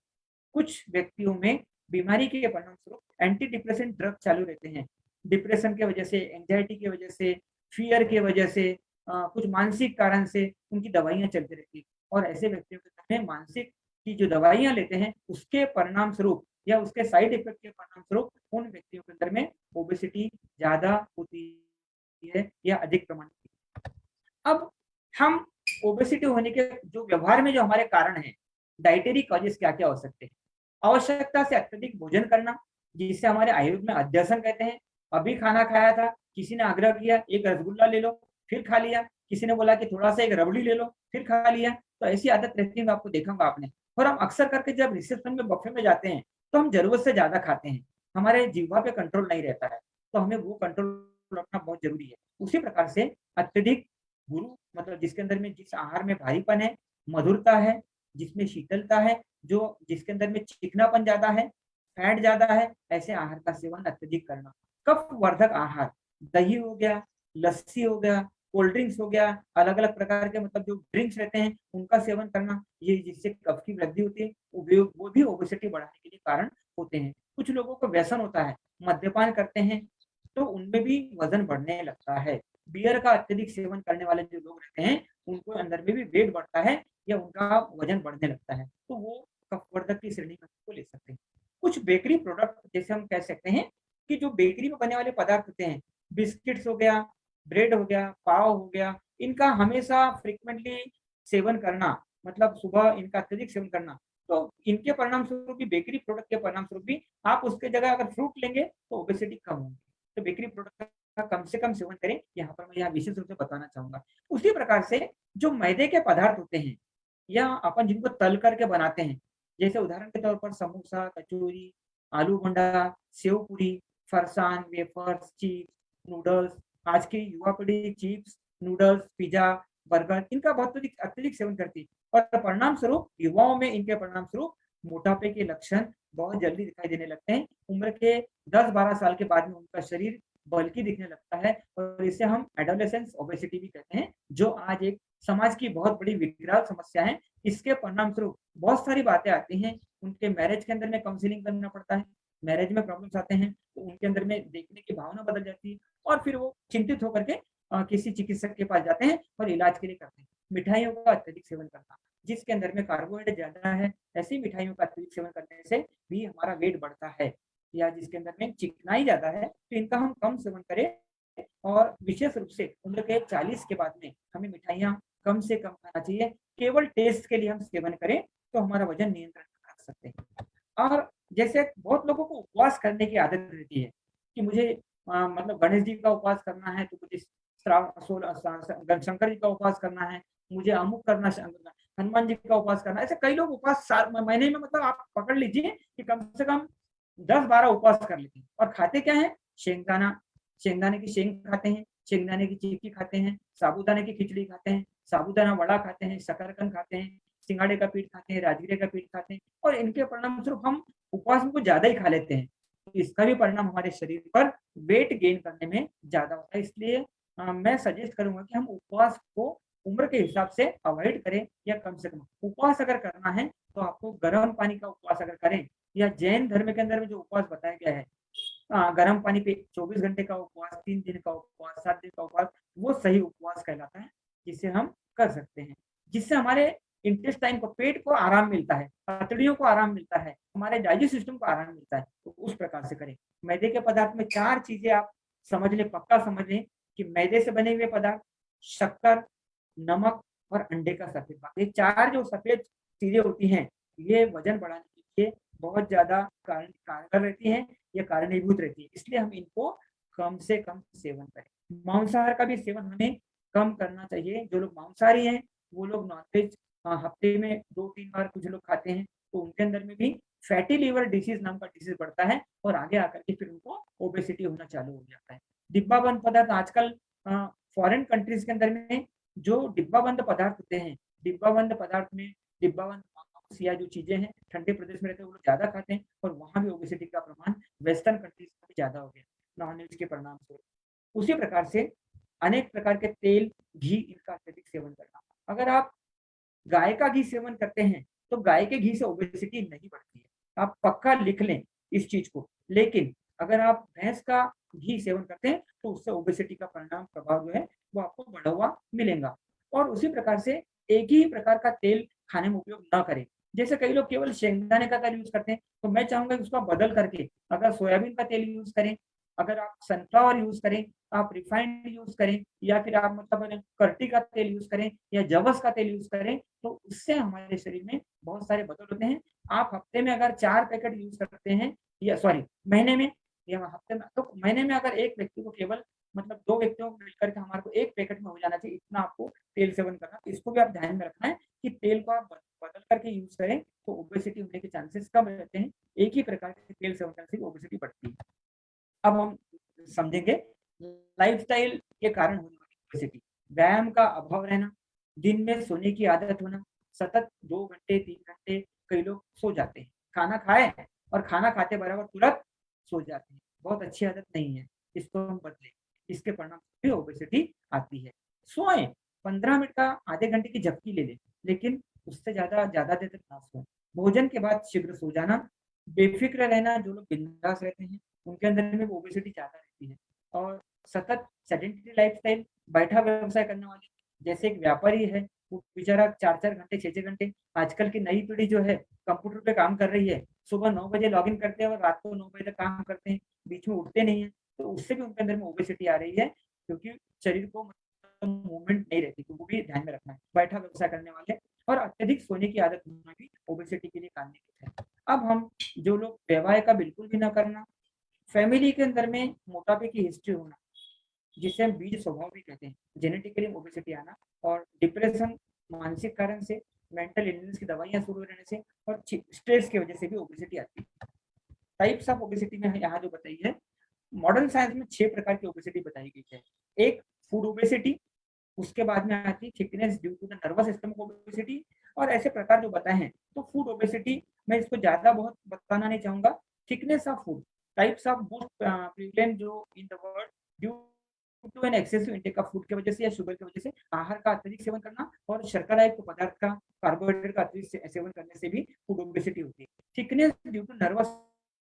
कुछ व्यक्तियों में बीमारी के परिणाम स्वरूप एंटी डिप्रेसेंट ड्रग चालू रहते हैं, डिप्रेशन की वजह से, एंजाइटी की वजह से, फियर की वजह से, कुछ मानसिक कारण से उनकी दवाइयां चलती रहती है। और ऐसे व्यक्तियों के में मानसिक की जो दवाइयां लेते हैं उसके परिणाम स्वरूप या उसके साइड इफेक्ट के परिणाम स्वरूप उन व्यक्तियों के अंदर में ओबेसिटी ज्यादा होती है या अधिक प्रमाण में। अब हम ओबेसिटी होने के जो व्यवहार में जो हमारे कारण हैं, डाइटरी कॉजेस क्या क्या हो सकते हैं। आवश्यकता से अत्यधिक भोजन करना, जिसे हमारे आयुर्वेद में अध्यसन कहते हैं। अभी खाना खाया था, किसी ने आग्रह किया एक रसगुल्ला ले लो, फिर खा लिया, किसी ने बोला कि थोड़ा सा एक रबड़ी ले लो, फिर खा लिया। तो ऐसी आदत रहती है, आपको देखा होगा आपने। और हम अक्सर करके जब रिसेप्शन में बफे में जाते हैं तो हम जरूरत से ज्यादा खाते हैं, हमारे जीवा पे कंट्रोल नहीं रहता है, तो हमें वो कंट्रोल रखना बहुत जरूरी है। उसी प्रकार से अत्यधिक गुरु मतलब जिसके अंदर में जिस आहार में भारीपन है, मधुरता है, जिसमें शीतलता है, जो जिसके अंदर में चिकनापन ज्यादा है, फैट ज्यादा है, ऐसे आहार का सेवन अत्यधिक करना। कफ वर्धक आहार, दही हो गया, लस्सी हो गया, कोल्ड ड्रिंक्स हो गया, अलग अलग प्रकार के मतलब जो ड्रिंक्स रहते हैं उनका सेवन करना, ये जिससे कफ की वृद्धि होती है, वो भी ओबेसिटी बढ़ाने के लिए कारण होते हैं। कुछ लोगों को व्यसन होता है, मद्यपान करते हैं तो उनमें भी वजन बढ़ने लगता है। बियर का अत्यधिक सेवन करने वाले जो लोग रहते हैं उनको अंदर में भी वेट बढ़ता है या उनका वजन बढ़ने लगता है, तो वो कफवर्धक की श्रेणी में को ले सकते हैं। कुछ बेकरी प्रोडक्ट जैसे हम कह सकते हैं कि जो बेकरी में बनने वाले पदार्थ होते हैं, बिस्किट्स हो गया, ब्रेड हो गया, पाव हो गया, इनका हमेशा फ्रिक्वेंटली सेवन करना, मतलब सुबह इनका अत्यधिक सेवन करना, तो इनके परिणाम स्वरूप भी, बेकरी प्रोडक्ट के परिणाम स्वरूप भी आप उसके जगह अगर फ्रूट लेंगे तो ओबेसिटी कम होगी। तो बेकरी प्रोडक्ट का कम से कम सेवन करें, यहाँ पर मैं यहाँ विशेष रूप से बताना चाहूंगा। उसी प्रकार से जो मैदे के पदार्थ होते हैं या अपन जिनको तल करके बनाते हैं, जैसे उदाहरण के तौर पर समोसा, कचौरी, आलू भंडा, सेव पूरी, फरसान, वेफर्स, चिप्स, नूडल्स, आज की युवा पीढ़ी चिप्स, नूडल्स, पिज्जा, बर्गर, इनका बहुत अत्यधिक सेवन करती है। और परिणाम स्वरूप युवाओं में इनके परिणाम स्वरूप मोटापे के लक्षण बहुत जल्दी दिखाई देने लगते हैं। उम्र के 10-12 साल के बाद में उनका शरीर बल्कि दिखने लगता है और इसे हम एडोलेसेंस ओबेसिटी भी कहते हैं, जो आज एक समाज की बहुत बड़ी विकराल समस्या है। इसके परिणाम स्वरूप बहुत सारी बातें आती हैं। उनके मैरिज के अंदर में काउंसलिंग करना पड़ता है, मैरिज में प्रॉब्लम्स आते हैं तो उनके अंदर में देखने की भावना बदल जाती है और फिर वो चिंतित होकर के किसी चिकित्सक के पास जाते हैं और इलाज के लिए करते हैं। मिठाइयों का अत्यधिक सेवन करना, जिसके अंदर में कार्बोहाइड्रेट ज्यादा है, ऐसी मिठाइयों का अत्यधिक सेवन करने से भी हमारा वेट बढ़ता है। या जिसके अंदर में चिकनाई ज्यादा है तो इनका हम कम सेवन करें। और विशेष रूप से उम्र के 40 के बाद में हमें मिठाइयाँ कम से कम खाना चाहिए। केवल टेस्ट के लिए हम सेवन करें तो हमारा वजन नियंत्रण में रख सकते हैं। और जैसे बहुत लोगों को उपवास करने की आदत रहती है कि मुझे मतलब गणेश जी का उपवास करना है, तो मुझे शंकर जी का उपवास करना है, मुझे अमुक करना, हनुमान जी का उपवास करना है। ऐसे कई लोग उपवास महीने में, मतलब आप पकड़ लीजिए कि कम से कम 10-12 उपवास कर लेते हैं। और खाते क्या है, शेंगदाना, शेंगदाने की शेंग खाते हैं, शेंगदाने की चिक्की खाते हैं, साबूदाने की खिचड़ी खाते हैं, साबूदाना वड़ा खाते हैं, शकरकंद खाते हैं, सिंगाड़े का पीठ खाते हैं, राजगिरे का पीठ खाते हैं। और इनके परिणाम स्वरूप हम उपवास में कुछ ज्यादा ही खा लेते हैं, इसका भी परिणाम हमारे शरीर पर वेट गेन करने में ज्यादा होता है। इसलिए मैं सजेस्ट करूंगा कि हम उपवास को उम्र के हिसाब से अवॉइड करें या कम से कम उपवास अगर करना है तो आपको गर्म पानी का उपवास अगर करें, या जैन धर्म के अंदर में जो उपवास बताया गया है, गर्म पानी पे 24 घंटे का उपवास, 3 दिन का उपवास, 7 दिन का उपवास, वो सही उपवास कहलाता है, जिसे हम कर सकते हैं। जिससे हमारे इंटेस्टाइन को, पेट को आराम मिलता है, पथरियों को आराम मिलता है, हमारे डाइजेस्ट सिस्टम को आराम मिलता है। तो उस प्रकार से करें। मैदे के पदार्थ में 4 चीजें आप समझ लें, पक्का समझ लें कि मैदे से बने हुए पदार्थ, शक्कर, नमक और अंडे का सफेद भाग, ये 4 जो सफेद चीजें होती हैं, ये वजन बढ़ाने के लिए बहुत ज्यादा कारगर रहती हैं, ये कारणीभूत रहती है। इसलिए हम इनको कम से कम सेवन करें। मांसाहार का भी सेवन हमें कम करना चाहिए। जो लोग मांसाहारी हैं वो लोग नॉनवेज हफ्ते में 2-3 बार कुछ लोग खाते हैं, तो उनके अंदर में भी फैटी लिवर डिसीज नाम का डिसीज बढ़ता है और आगे आकर के फिर उनको ओबेसिटी होना चालू हो जाता है। डिब्बाबंद पदार्थ आजकल फॉरेन कंट्रीज के अंदर में जो डिब्बाबंद पदार्थ होते हैं, डिब्बाबंद पदार्थ में डिब्बाबंद मांस या जो चीजें हैं ठंडे प्रदेश में रहते हैं वो लोग ज्यादा खाते हैं और वहां भी ओबेसिटी का प्रमाण वेस्टर्न कंट्रीज में भी ज्यादा हो गया नॉनवेज के परिणाम स्वरूप। उसी प्रकार से अनेक प्रकार के तेल, घी इनका अत्यधिक सेवन करना। अगर आप गाय का घी सेवन करते हैं तो गाय के घी से ओबेसिटी नहीं बढ़ती है, आप पक्का लिख लें इस चीज को। लेकिन अगर आप भैंस का घी सेवन करते हैं तो उससे ओबेसिटी का परिणाम प्रभाव जो है वो आपको बढ़ा हुआ मिलेगा। और उसी प्रकार से एक ही प्रकार का तेल खाने में उपयोग ना करें। जैसे कई लोग केवल शेंगदाने का तेल यूज करते हैं, तो मैं चाहूंगा कि उसका बदल करके अगर सोयाबीन का तेल यूज करें, अगर आप सनफ्लावर यूज करें, आप रिफाइंड यूज करें, या फिर आप मतलब करटी का तेल यूज करें या जवस का तेल यूज करें, तो उससे हमारे शरीर में बहुत सारे बदल होते हैं। आप हफ्ते में अगर 4 पैकेट यूज करते हैं, या सॉरी महीने में या हफ्ते में, तो महीने में अगर एक व्यक्ति को केवल मतलब 2 व्यक्तियों को मिलकर के हमारे को 1 पैकेट में हो जाना चाहिए, इतना आपको तेल सेवन करना। इसको भी आप ध्यान में रखना है कि तेल को आप बदल करके यूज करें तो ओबेसिटी होने के चांसेस कम रहते हैं। एक ही प्रकार के तेल सेवन करने से ओबेसिटी बढ़ती है। अब हम समझेंगे लाइफस्टाइल के कारण होने वाली ओबेसिटी। व्यायाम का अभाव रहना, दिन में सोने की आदत होना, सतत 2 घंटे 3 घंटे कई लोग सो जाते हैं, खाना खाए और खाना खाते बराबर तुरंत सो जाते हैं, बहुत अच्छी आदत नहीं है, इसको हम बदलें। इसके परिणाम भी ओबेसिटी आती है। सोएं, 15 मिनट का आधे घंटे की झपकी ले लें, लेकिन उससे ज्यादा देर तक ना सोएं। भोजन के बाद शीघ्र सो जाना, बेफिक्र रहना, जो लोग बिंदास रहते हैं उनके अंदर में ओबेसिटी ज्यादा रहती है। और सतत सेडेंटरी लाइफस्टाइल, बैठा व्यवसाय करने वाले, जैसे एक व्यापारी है, वो बेचारा 4-4 घंटे 6-6 घंटे, आजकल की नई पीढ़ी जो है कंप्यूटर पे काम कर रही है, सुबह 9 बजे लॉग इन करते हैं और रात को 9 बजे तक काम करते हैं, बीच में उठते नहीं है, तो उससे भी उनके अंदर में ओबेसिटी आ रही है, क्योंकि शरीर को मूवमेंट नहीं रहती। तो वो भी ध्यान में रखना है। बैठा व्यवसाय करने वाले और अत्यधिक सोने की आदत होना भी ओबेसिटी के लिए कारणीभूत है। अब हम जो लोग व्यवहार का बिल्कुल भी ना करना, फैमिली के अंदर में मोटापे की हिस्ट्री होना, जिसे हम बीज स्वभाव भी कहते हैं, जेनेटिकली ओबेसिटी आना, और डिप्रेशन, मानसिक कारण से, मेंटल इलनेस की दवाइयां शुरू रहने से और स्ट्रेस की वजह से भी ओबेसिटी आती है। टाइप्स ऑफ ओबेसिटी में यहाँ जो बताई है, मॉडर्न साइंस में 6 प्रकार की ओबेसिटी बताई गई है। एक फूड ओबेसिटी, उसके बाद में आती है thickness due to the nervous system obesity, और ऐसे प्रकार जो बताए हैं। तो फूड ओबेसिटी मैं इसको ज्यादा बहुत बताना नहीं चाहूंगा। Thickness of food, types of most prevalent जो in the world due to an excessive intake of food की वजह से या शुगर की वजह से, आहार का अत्यधिक सेवन करना और शर्करा युक्त पदार्थ का, कार्बोहाइड्रेट का अत्यधिक सेवन करने से भी फूड ओबेसिटी होती है। Thickness due to nervous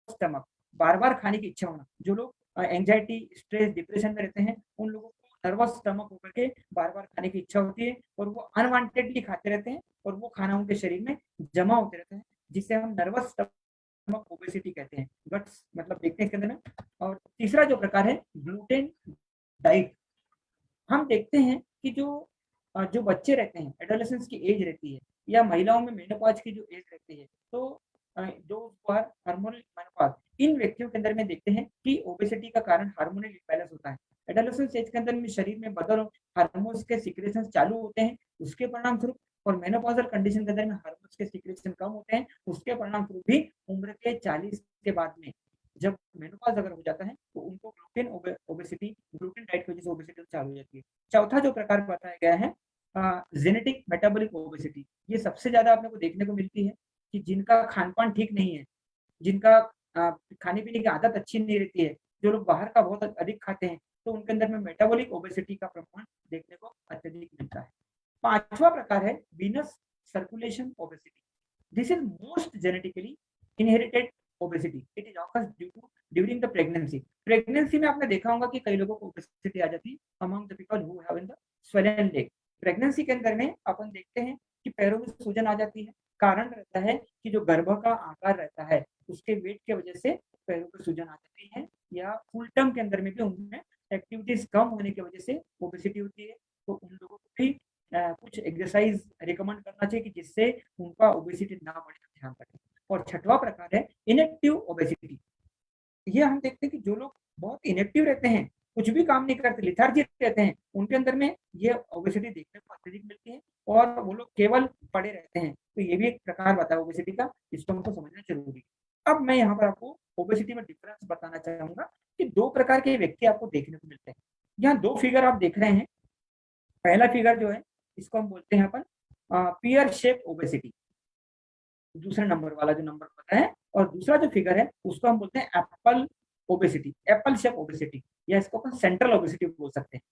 stomach, बार बार खाने की इच्छा होना, जो लोग एंजाइटी, स्ट्रेस, डिप्रेशन में रहते हैं, उन लोगों को नर्वस स्टमक होकर के बार बार खाने की इच्छा होती है और वो अनवांटेडली खाते रहते हैं और वो खाना उनके शरीर में जमा होते रहते हैं, जिसे हम नर्वस स्टमक ओबेसिटी कहते हैं। गट्स मतलब देखते हैं इसके अंदर में। और तीसरा जो प्रकार है ग्लूटेन डाइट, हम देखते हैं कि जो बच्चे रहते हैं, एडोलेसेंस की एज रहती है, या महिलाओं में मेनोपॉज की जो एज रहती है, तो जो हार्मोनल मेनोपॉज, इन व्यक्तियों के अंदर में देखते हैं कि ओबेसिटी का कारण हार्मोनल इम्बैलेंस होता है। एडोलेसेंस एज के अंदर में शरीर में बदल, हार्मोन्स के सिक्रेशंस चालू होते हैं, उसके परिणाम स्वरूप, और मेनोपॉजल कंडीशन के अंदर में हार्मोन्स के सिक्रेशन कम होते हैं, उसके परिणाम स्वरूप भी उम्र के 40 के बाद में जब मेनोपॉज अगर हो जाता है तो उनको ग्लूटेन ओबेसिटी, ग्लूटेन डाइट की वजह से ओबेसिटी चालू हो जाती है। चौथा जो प्रकार बताया गया है जेनेटिक मेटाबॉलिक ओबेसिटी, ये सबसे ज्यादा आपने को देखने को मिलती है कि जिनका खान पान ठीक नहीं है, जिनका खाने पीने की आदत अच्छी नहीं रहती है, जो लोग बाहर का बहुत अधिक खाते हैं, तो उनके अंदर में मेटाबॉलिक ओबेसिटी का प्रमाण देखने को अत्यधिक मिलता है। पांचवा प्रकार है venous circulation obesity, this is most genetically inherited obesity, it is occurs due to during the pregnancy. Pregnancy में आपने देखा होगा कि कई लोगों को ओबेसिटी आ जाती है among the people who have in the swollen leg. Pregnancy के अंदर में अपन देखते हैं कि पैरों में सूजन आ जाती है, कारण रहता है कि जो गर्भ का आकार रहता है उसके वेट की वजह से पैरों में सूजन आ जाती है, या फुल टर्म के अंदर में भी उनमें एक्टिविटीज कम होने की वजह से ओबेसिटी होती है। तो उन लोगों को भी कुछ एक्सरसाइज रिकमेंड करना चाहिए कि जिससे उनका ओबेसिटी ना बढ़े, ध्यान रखें। और छठवां प्रकार है इनएक्टिव ओबेसिटी, ये हम देखते हैं कि जो लोग बहुत इनएक्टिव रहते हैं, कुछ भी काम नहीं करते, लिथार्जी रहते हैं, उनके अंदर में ये ओबेसिटी देखने को अत्यधिक मिलती है। और वो लोग केवल पड़े रहते हैं, तो ये भी एक प्रकार बताया ओबेसिटी का, इसको हमको समझना जरूरी है। अब मैं यहाँ पर आपको ओबेसिटी में डिफरेंस बताना चाहूंगा कि दो प्रकार के व्यक्ति आपको देखने को मिलते हैं। यहाँ दो फिगर आप देख रहे हैं। पहला फिगर जो है इसको हम बोलते हैं अपन पियर शेप ओबेसिटी, दूसरे नंबर वाला जो नंबर पता है, और दूसरा जो फिगर है उसको हम बोलते हैं Apple obesity, Apple shape obesity, या इसको अपन सेंट्रल ओबेसिटी बोल सकते हैं।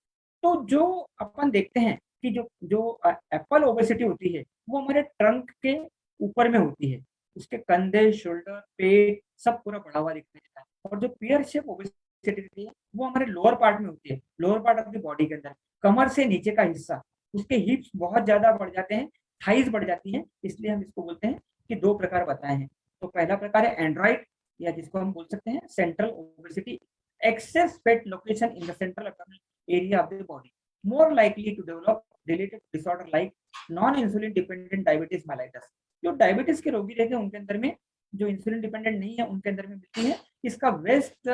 तो जो अपन देखते हैं कि जो जो एप्पल ओबेसिटी होती है वो हमारे ट्रंक के ऊपर में होती है, उसके कंधे, शोल्डर, पेट सब पूरा बढ़ा हुआ दिखने देता है। और जो पियर शेप ओबेसिटी होती है वो हमारे लोअर पार्ट में होती है, lower part of the body के अंदर, कमर से नीचे का हिस्सा, उसके हिप्स बहुत ज्यादा बढ़ जाते हैं, थाइज बढ़ जाती हैं, इसलिए हम इसको बोलते हैं कि दो प्रकार बताए हैं। तो पहला प्रकार है एंड्रॉइड, या जिसको हम बोल सकते हैं central obesity, excess fat location in the central abdominal area of the body, more likely to develop related disorder like non insulin dependent diabetes mellitus. जो डायबिटीज के रोगी रहते हैं उनके अंदर में, जो इंसुलिन डिपेंडेंट नहीं है उनके अंदर में मिलती है। इसका वेस्ट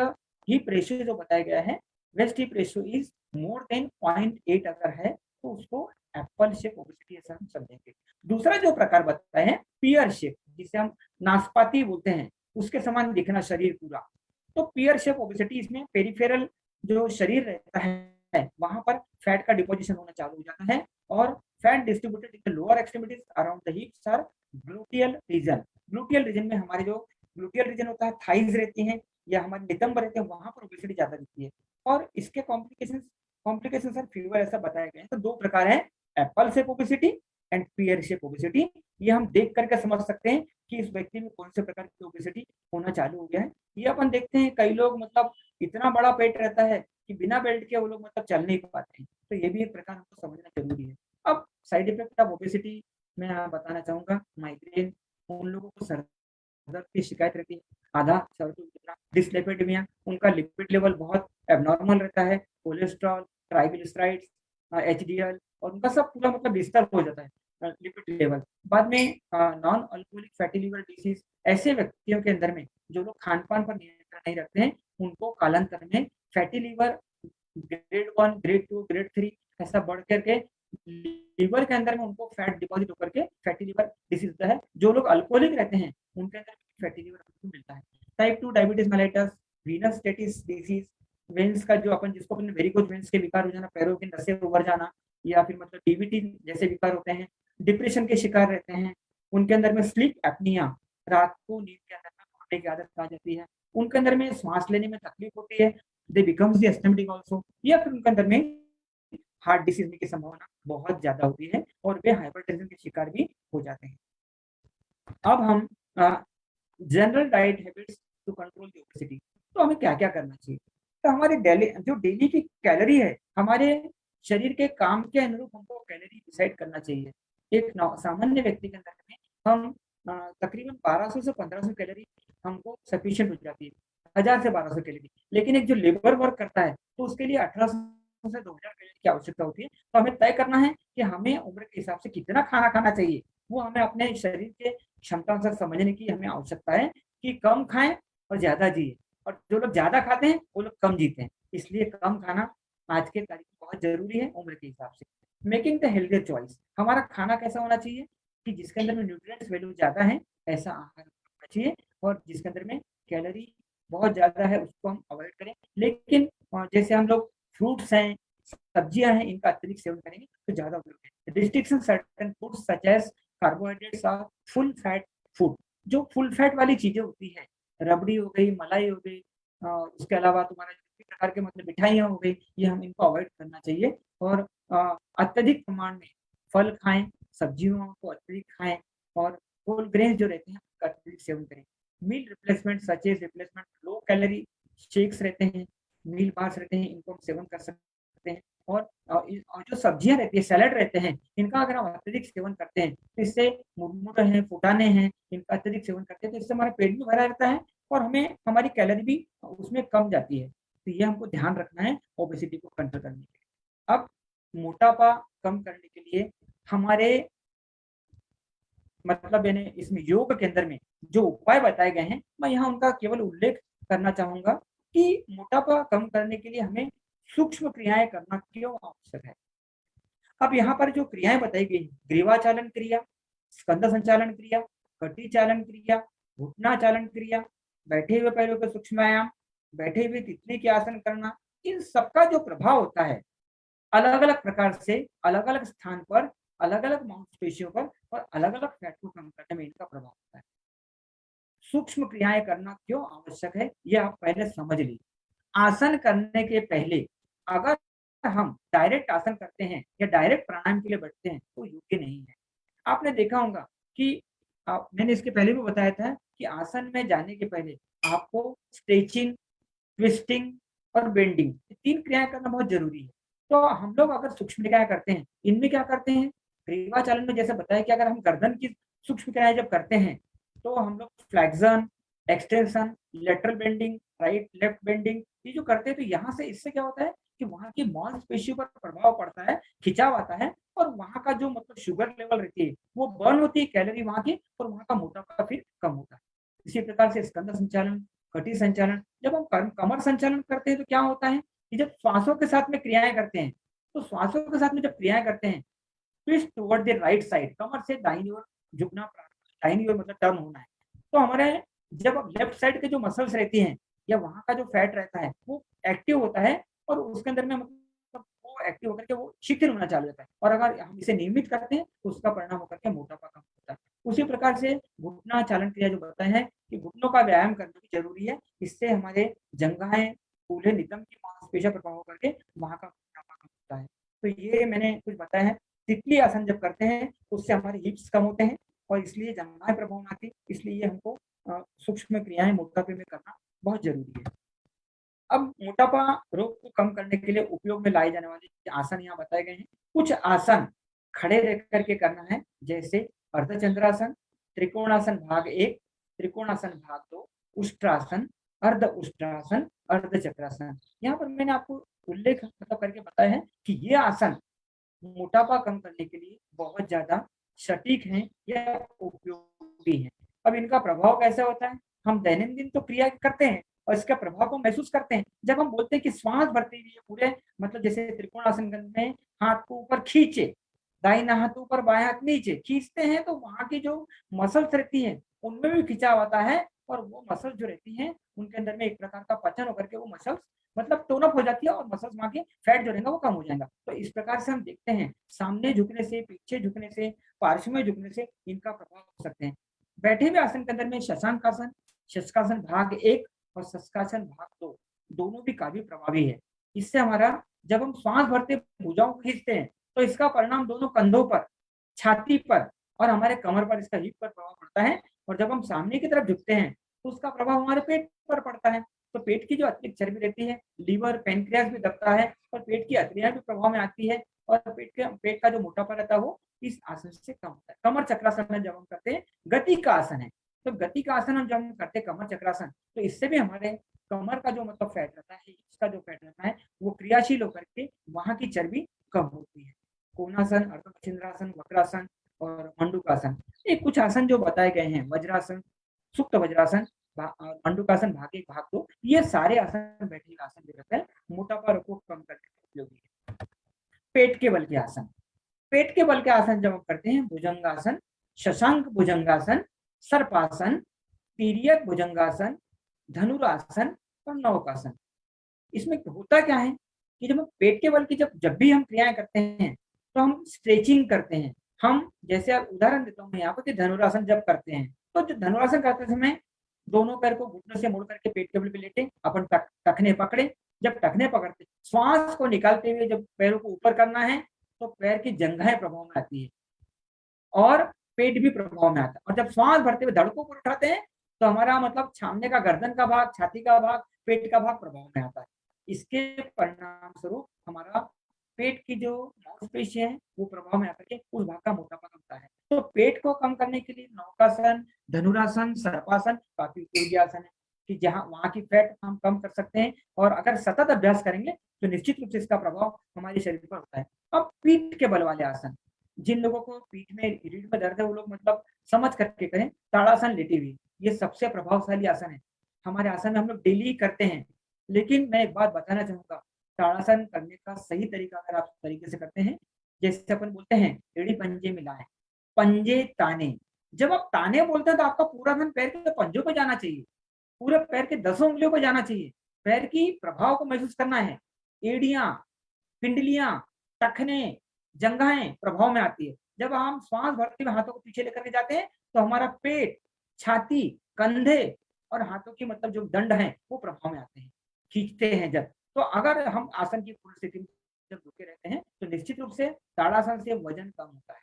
हीप रेशियो जो बताया गया है, waist hip ratio is more than 0.8 अगर है तो उसको एप्पल शेप ओबेसिटी ऐसा हम समझेंगे। दूसरा जो प्रकार बताए हैं पियर शेप, जिसे हम नाशपाती बोलते हैं, उसके समान दिखना शरीर पूरा, तो पियर शेप ओबेसिटी, इसमें पेरिफेरल जो शरीर रहता है वहां पर फैट का डिपोजिशन होना चालू हो जाता है, और fat distributed in the lower extremities around the हिप्स और ग्लूटियल रीजन। ग्लूटियल रीजन में हमारे जो ग्लूटियल रीजन होता है, थाइज रहती हैं या हमारे नितंब रहते हैं, वहां पर ओबेसिटी ज्यादा दिखती है। और इसके कॉम्प्लिकेशन सर फीवर ऐसा बताया गया है। तो दो प्रकार है, Apple shape obesity and peer shape obesity. ये हम देख करके समझ सकते हैं कि इस व्यक्ति में कौन से प्रकार की ओबेसिटी होना चालू हो गया है। ये अपन देखते हैं कई लोग मतलब इतना बड़ा पेट रहता है कि बिना बेल्ट के वो लोग मतलब चल नहीं पाते हैं, तो ये भी एक प्रकार हमको समझना जरूरी है। अब साइड इफेक्ट ऑफ ओबेसिटी मैं बताना चाहूंगा, माइग्रेन, उन लोगों को सर दर्द की शिकायत रहती है, आधा सर, डिस्लिपिडेमिया, उनका लिपिड लेवल बहुत एबनॉर्मल रहता है, कोलेस्ट्रॉल, ट्राइग्लिसराइड्स, एचडीएल, और उनका सब पूरा मतलब डिस्टर्ब हो जाता है लिपिड लेवल। बाद में non alcoholic fatty liver disease, ऐसे व्यक्तियों के अंदर में जो लोग खान पान पर नियंत्रण नहीं रखते हैं उनको कालांतर में fatty liver grade 1, grade 2, grade 3 ऐसा बढ़ करके लीवर के अंदर में उनको फैट डिपॉजिट होकर के फैटी लिवर डिसीज होता है। जो लोग अल्कोहलिक रहते हैं उनके अंदर फैटी लिवर मिलता है। Type 2 diabetes mellitus, Venus stasis disease, veins का जो अपन जिसको अपन वेरिकोज वेन्स के विकार हो जाना, पैरों की नसें उभर जाना, या फिर मतलब डीवीटी जैसे विकार होते हैं। डिप्रेशन के शिकार रहते हैं, उनके अंदर में स्लीप एपनिया, रात को नींद के अंदर में सोने की आदत आ जाती है, उनके अंदर में सांस लेने में तकलीफ होती है, दे बिकम्स द एस्थमेटिक आल्सो, या फिर उनके अंदर में हार्ट डिसीज होने की संभावना बहुत ज्यादा होती है और वे हाइपरटेंशन के शिकार भी हो जाते हैं। अब हम general diet habits to control the obesity, तो हमें क्या क्या करना चाहिए। तो हमारे डेली की कैलोरी है, हमारे शरीर के काम के अनुरूप हमको कैलोरी डिसाइड करना चाहिए। एक सामान्य व्यक्ति के अंदर में हम तकरीबन 1200 से 1500 कैलोरी हमको सफिशिएंट हो जाती है, 1000 से 1200 कैलोरी। लेकिन एक जो लेबर वर्क करता है तो उसके लिए 1800 से 2000 कैलोरी की आवश्यकता होती है। तो हमें तय करना है कि हमें उम्र के हिसाब से कितना खाना खाना चाहिए, वो हमें अपने शरीर के क्षमता अनुसार समझने की हमें आवश्यकता है कि कम खाएं और ज्यादा जिए, और जो लोग ज्यादा खाते हैं वो लोग कम जीते हैं। इसलिए कम खाना आज के तारीख में बहुत जरूरी है उम्र के हिसाब से। मेकिंग द हेल्थियर चॉइस, हमारा खाना कैसा होना चाहिए कि जिसके अंदर में न्यूट्रिएंट्स वैल्यू ज्यादा है ऐसा आहार होना चाहिए, और जिसके अंदर में कैलोरी बहुत ज्यादा है उसको हम अवॉइड करें। लेकिन जैसे हम लोग फ्रूट्स हैं, सब्जियां हैं, इनका अतिरिक्त सेवन करेंगे तो ज्यादा उपयोग है। Restriction certain foods such as carbohydrates or full fat food, जो फुल फैट वाली चीजें होती है, रबड़ी हो गई, मलाई हो गई, उसके अलावा तुम्हारा प्रकार के मतलब मिठाइयाँ हो गई, ये हम इनको अवॉइड करना चाहिए। और अत्यधिक प्रमाण में फल खाएं, सब्जियों को अत्यधिक खाएं, और होल ग्रेन जो रहते हैं उनका अत्यधिक सेवन करें। Meal replacement such as replacement low calorie shakes रहते हैं, मील बार्स रहते हैं, इनको हम सेवन कर सकते हैं। और जो सब्जियां रहती है, सैलड रहते हैं, इनका अगर हम अत्यधिक सेवन करते हैं तो इससे मुरमुरे हैं, फुटाने हैं, इनका अत्यधिक सेवन करते हैं तो इससे हमारा पेट भी भरा रहता है और हमें हमारी कैलोरी भी उसमें कम जाती है। तो ये हमको ध्यान रखना है ओबेसिटी को कंट्रोल करने के लिए। अब मोटापा कम करने के लिए हमारे मतलब यानी इसमें योग के अंदर में जो उपाय बताए गए हैं, मैं यहाँ उनका केवल उल्लेख करना चाहूंगा कि मोटापा कम करने के लिए हमें सूक्ष्म क्रियाएं करना क्यों आवश्यक है। अब यहाँ पर जो क्रियाएं बताई गई, ग्रीवाचालन क्रिया, स्कंद संचालन क्रिया, कटी चालन क्रिया, घुटना चालन क्रिया, बैठे हुए पैरों के सूक्ष्म आयाम, बैठे हुए तितली के आसन करना, इन सबका जो प्रभाव होता है अलग अलग प्रकार से, अलग अलग स्थान पर, अलग अलग मांसपेशियों पर और अलग अलग फैट को कम करने में इनका प्रभाव होता है। सूक्ष्म क्रियाएं करना क्यों आवश्यक है, ये आप पहले समझ लीजिए। आसन करने के पहले अगर हम डायरेक्ट आसन करते हैं या डायरेक्ट प्राणायाम के लिए बैठते हैं तो योग्य नहीं है। आपने देखा होगा कि मैंने इसके पहले भी बताया था कि आसन में जाने के पहले आपको स्ट्रेचिंग, ट्विस्टिंग और बेंडिंग, ये 3 क्रियाएं करना बहुत जरूरी है। तो हम लोग अगर सूक्ष्म क्रियाएं करते हैं, इनमें क्या करते हैं, ग्रीवाचालन में जैसे बताया कि अगर हम गर्दन की सूक्ष्म क्रियाएं जब करते हैं तो हम लोग flexion, extension, lateral bending, right left bending, ये जो करते हैं तो यहाँ से इससे क्या होता है कि वहाँ की मांसपेशियों पर प्रभाव पड़ता है, खिंचाव आता है और वहाँ का जो मतलब शुगर लेवल रहती है वो बर्न होती है, कैलोरी वहाँ की, और वहाँ का मोटापा फिर कम होता है। इसी प्रकार से स्कंद संचालन, कटी संचालन, जब हम कमर संचालन करते हैं तो क्या होता है कि जब श्वासों के साथ में क्रियाएं करते हैं, तो श्वासों के साथ में जब क्रियाएं करते हैं, twist toward the right side, कमर से दाहिनी ओर झुकना, दाहिनी ओर मतलब टर्न होना है। तो हमारे जब लेफ्ट साइड के जो मसल्स रहती हैं या वहाँ का जो फैट रहता है वो एक्टिव होता है और उसके अंदर में मतलब वो एक्टिव होकर के वो शिथिल होना चालू होता है, और अगर हम इसे नियमित करते हैं तो उसका परिणाम होकर के मोटापा कम होता है। उसी प्रकार से घुटना चालन क्रिया जो बताए हैं कि घुटनों का व्यायाम करना भी जरूरी है, इससे हमारे जंघाएं, कूल्हे नितंब की मांसपेशियां प्रभाव करके वहाँ का मोटापा कम होता है। तो ये मैंने कुछ बताया है। तितली आसन जब करते हैं उससे हमारे हिप्स कम होते हैं और इसलिए जंघाएं प्रभाव में आती, इसलिए हमको सूक्ष्म क्रियाएं मोटापे में करना बहुत जरूरी है। अब मोटापा रोग को कम करने के लिए उपयोग में लाए जाने वाले आसन यहाँ बताए गए हैं। कुछ आसन खड़े रह करके करना है, जैसे अर्धचंद्रासन, त्रिकोणासन भाग 1, त्रिकोणासन भाग 2, उष्ट्रासन, अर्ध उष्ट्रासन, अर्ध चक्रासन। यहाँ पर मैंने आपको उल्लेख मतलब करके बताया है कि ये आसन मोटापा कम करने के लिए बहुत ज्यादा सटीक हैं या उपयोगी हैं। अब इनका प्रभाव कैसे होता है, हम दैनंदिन तो क्रिया करते हैं और इसका प्रभाव को महसूस करते हैं जब हम बोलते हैं कि श्वास भरते हुए पूरे मतलब जैसे त्रिकोणासन में हाथ को ऊपर खींचे, दाहिना हाथ ऊपर बाएं हाथ नीचे खींचते हैं तो वहां की जो मसल्स रहती है उनमें भी खिंचाव आता है और वो मसल्स जो रहती हैं उनके अंदर में एक प्रकार का पचन होकर के वो मसल्स मतलब टोन अप हो जाती है और मसल्स वहां के फैट जो रहेगा वो कम हो जाएगा। तो इस प्रकार से हम देखते हैं सामने झुकने से, पीछे झुकने से, पार्श्व में झुकने से इनका प्रभाव हो सकते हैं। बैठे हुए आसन के अंदर में शशांकासन, शशकासन भाग 1 और शशकासन भाग 2 दोनों भी काफी प्रभावी है। इससे हमारा जब हम श्वास भरते भुजाओं को खींचते हैं तो इसका परिणाम दोनों कंधों पर, छाती पर और हमारे कमर पर, इसका हिप पर प्रभाव पड़ता है। और जब हम सामने की तरफ झुकते हैं तो उसका प्रभाव हमारे पेट पर पड़ता है। तो पेट की जो अतिरिक्त चर्बी रहती है, लीवर, पेनक्रियास भी दबता है और पेट की अतरियां भी प्रभाव में आती है और पेट का जो मोटापा रहता है वो इस आसन से कम होता है। कमर चक्रासन जब हम करते हैं, गति का आसन है, तो गति का आसन हम जब हम करते हैं कमर चक्रासन, तो इससे भी हमारे कमर का जो मतलब फैट रहता है, इसका जो फैट रहता है वो क्रियाशील होकर के वहां की चर्बी कम होती है। कोणासन, अर्धमच्छिंद्रासन, वक्रासन और मंडूकासन, ये कुछ आसन जो बताए गए हैं, वज्रासन, सुप्त वज्रासन, मंडूकासन भाग 1 भाग 2, ये सारे आसन बैठे आसन जो रहते हैं मोटापा रोग को कम करने के उपयोगी है। पेट के बल के आसन, पेट के बल के आसन जब हम करते हैं, भुजंगासन, शशांक भुजंगासन, सर्पासन, तिर्यक भुजंगासन, धनुरासन और नौकासन। इसमें होता क्या है कि जब हम पेट के बल की जब जब भी हम क्रियाएं करते हैं तो हम स्ट्रेचिंग करते हैं। हम जैसे आप उदाहरण देता हूँ यहाँ पर कि धनुरासन जब करते हैं तो जो धनुरासन करते समय दोनों पैर को घुटनों से मोड़ करके पेट के बल पे लेटे, अपन टखने पकड़े, जब टखने पकड़ते श्वास को निकालते हुए जब पैरों को ऊपर करना है तो पैर की जंघाएं प्रभाव में आती है और पेट भी प्रभाव में आता है। और जब श्वास भरते हुए धड़कों को उठाते हैं तो हमारा मतलब सामने का गर्दन का भाग, छाती का भाग, पेट का भाग प्रभाव में आता है। इसके परिणाम स्वरूप हमारा पेट की जो मांसपेशियां है वो प्रभाव में आकर के उस भाग का मोटापा कमता है। तो पेट को कम करने के लिए नौकासन, धनुरासन, सर्पासन काफी उपयोगी आसन है कि जहाँ वहां की फैट हम कम कर सकते हैं और अगर सतत अभ्यास करेंगे तो निश्चित रूप से इसका प्रभाव हमारे शरीर पर होता है। अब पीठ के बल वाले आसन, जिन लोगों को पीठ में, रीढ़ में दर्द है वो लोग मतलब समझ करके करें। ताड़ासन लेटी हुई, ये सबसे प्रभावशाली आसन है। हमारे आसन में हम लोग डेली करते हैं, लेकिन मैं एक बात बताना चाहूंगा, ताड़ासन करने का सही तरीका अगर आप तरीके से करते हैं जैसे अपन बोलते हैं एड़ी पंजे मिलाए, पंजे ताने। जब आप ताने बोलते हैं तो आपका पूरा ध्यान पैर के पंजों पे जाना चाहिए, पूरे पैर के 10 उंगलियों पे जाना चाहिए, पैर की प्रभाव को महसूस करना है। एड़ियां, पिंडलियां, टखने, जंघाएं प्रभाव में आती है। जब हम श्वास भरते हुए हाथों को पीछे लेकर के जाते हैं तो हमारा पेट, छाती, कंधे और हाथों की मतलब जो दंड है वो प्रभाव में आते हैं, खींचते हैं जब। तो अगर हम आसन की पूर्ण स्थिति में जब रुके रहते हैं तो निश्चित रूप से ताड़ासन से वजन कम होता है,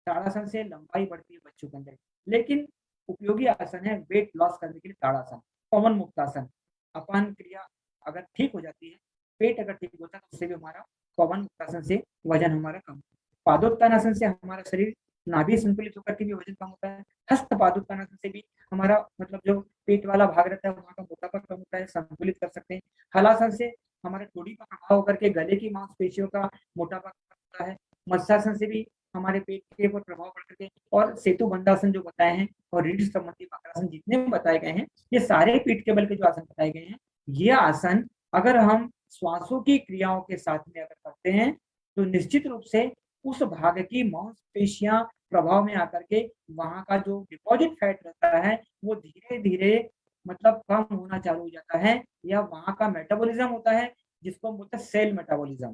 ताड़ासन से लंबाई बढ़ती है बच्चों के अंदर। लेकिन उपयोगी आसन है वेट लॉस करने के लिए ताड़ासन, पवन मुक्तासन। अपान क्रिया अगर ठीक हो जाती है, पेट अगर ठीक होता है तो उससे भी हमारा पवन मुक्तासन से वजन हमारा कम। पादोत्तानासन से हमारा शरीर नाभि संतुलित होकर के भी वजन कम होता है। हस्त पादोत्तानासन से भी हमारा मतलब जो पेट वाला भाग रहता है वहां का मोटापा कम होता है, संतुलित कर सकते हैं। हलासन से हमारे टोड़ी का प्रभाव होकर के गले की मांसपेशियों का मोटापा कम होता है। मत्स्यासन से भी हमारे पेट के ऊपर प्रभाव पड़ करके, और सेतु बंधासन जो बताए हैं और रीढ़ संबंधी वक्रासन जितने भी बताए गए हैं, ये सारे पीठ के बल के जो आसन बताए गए हैं, ये आसन अगर हम श्वासों की क्रियाओं के साथ में अगर करते हैं तो निश्चित रूप से उस भाग की मांसपेशियां प्रभाव में आकर के वहां का जो डिपॉजिट फैट रहता है वो धीरे धीरे मतलब कम होना चालू हो जाता है, या वहां का मेटाबॉलिज्म होता है जिसको हम बोलते हैं सेल मेटाबॉलिज्म।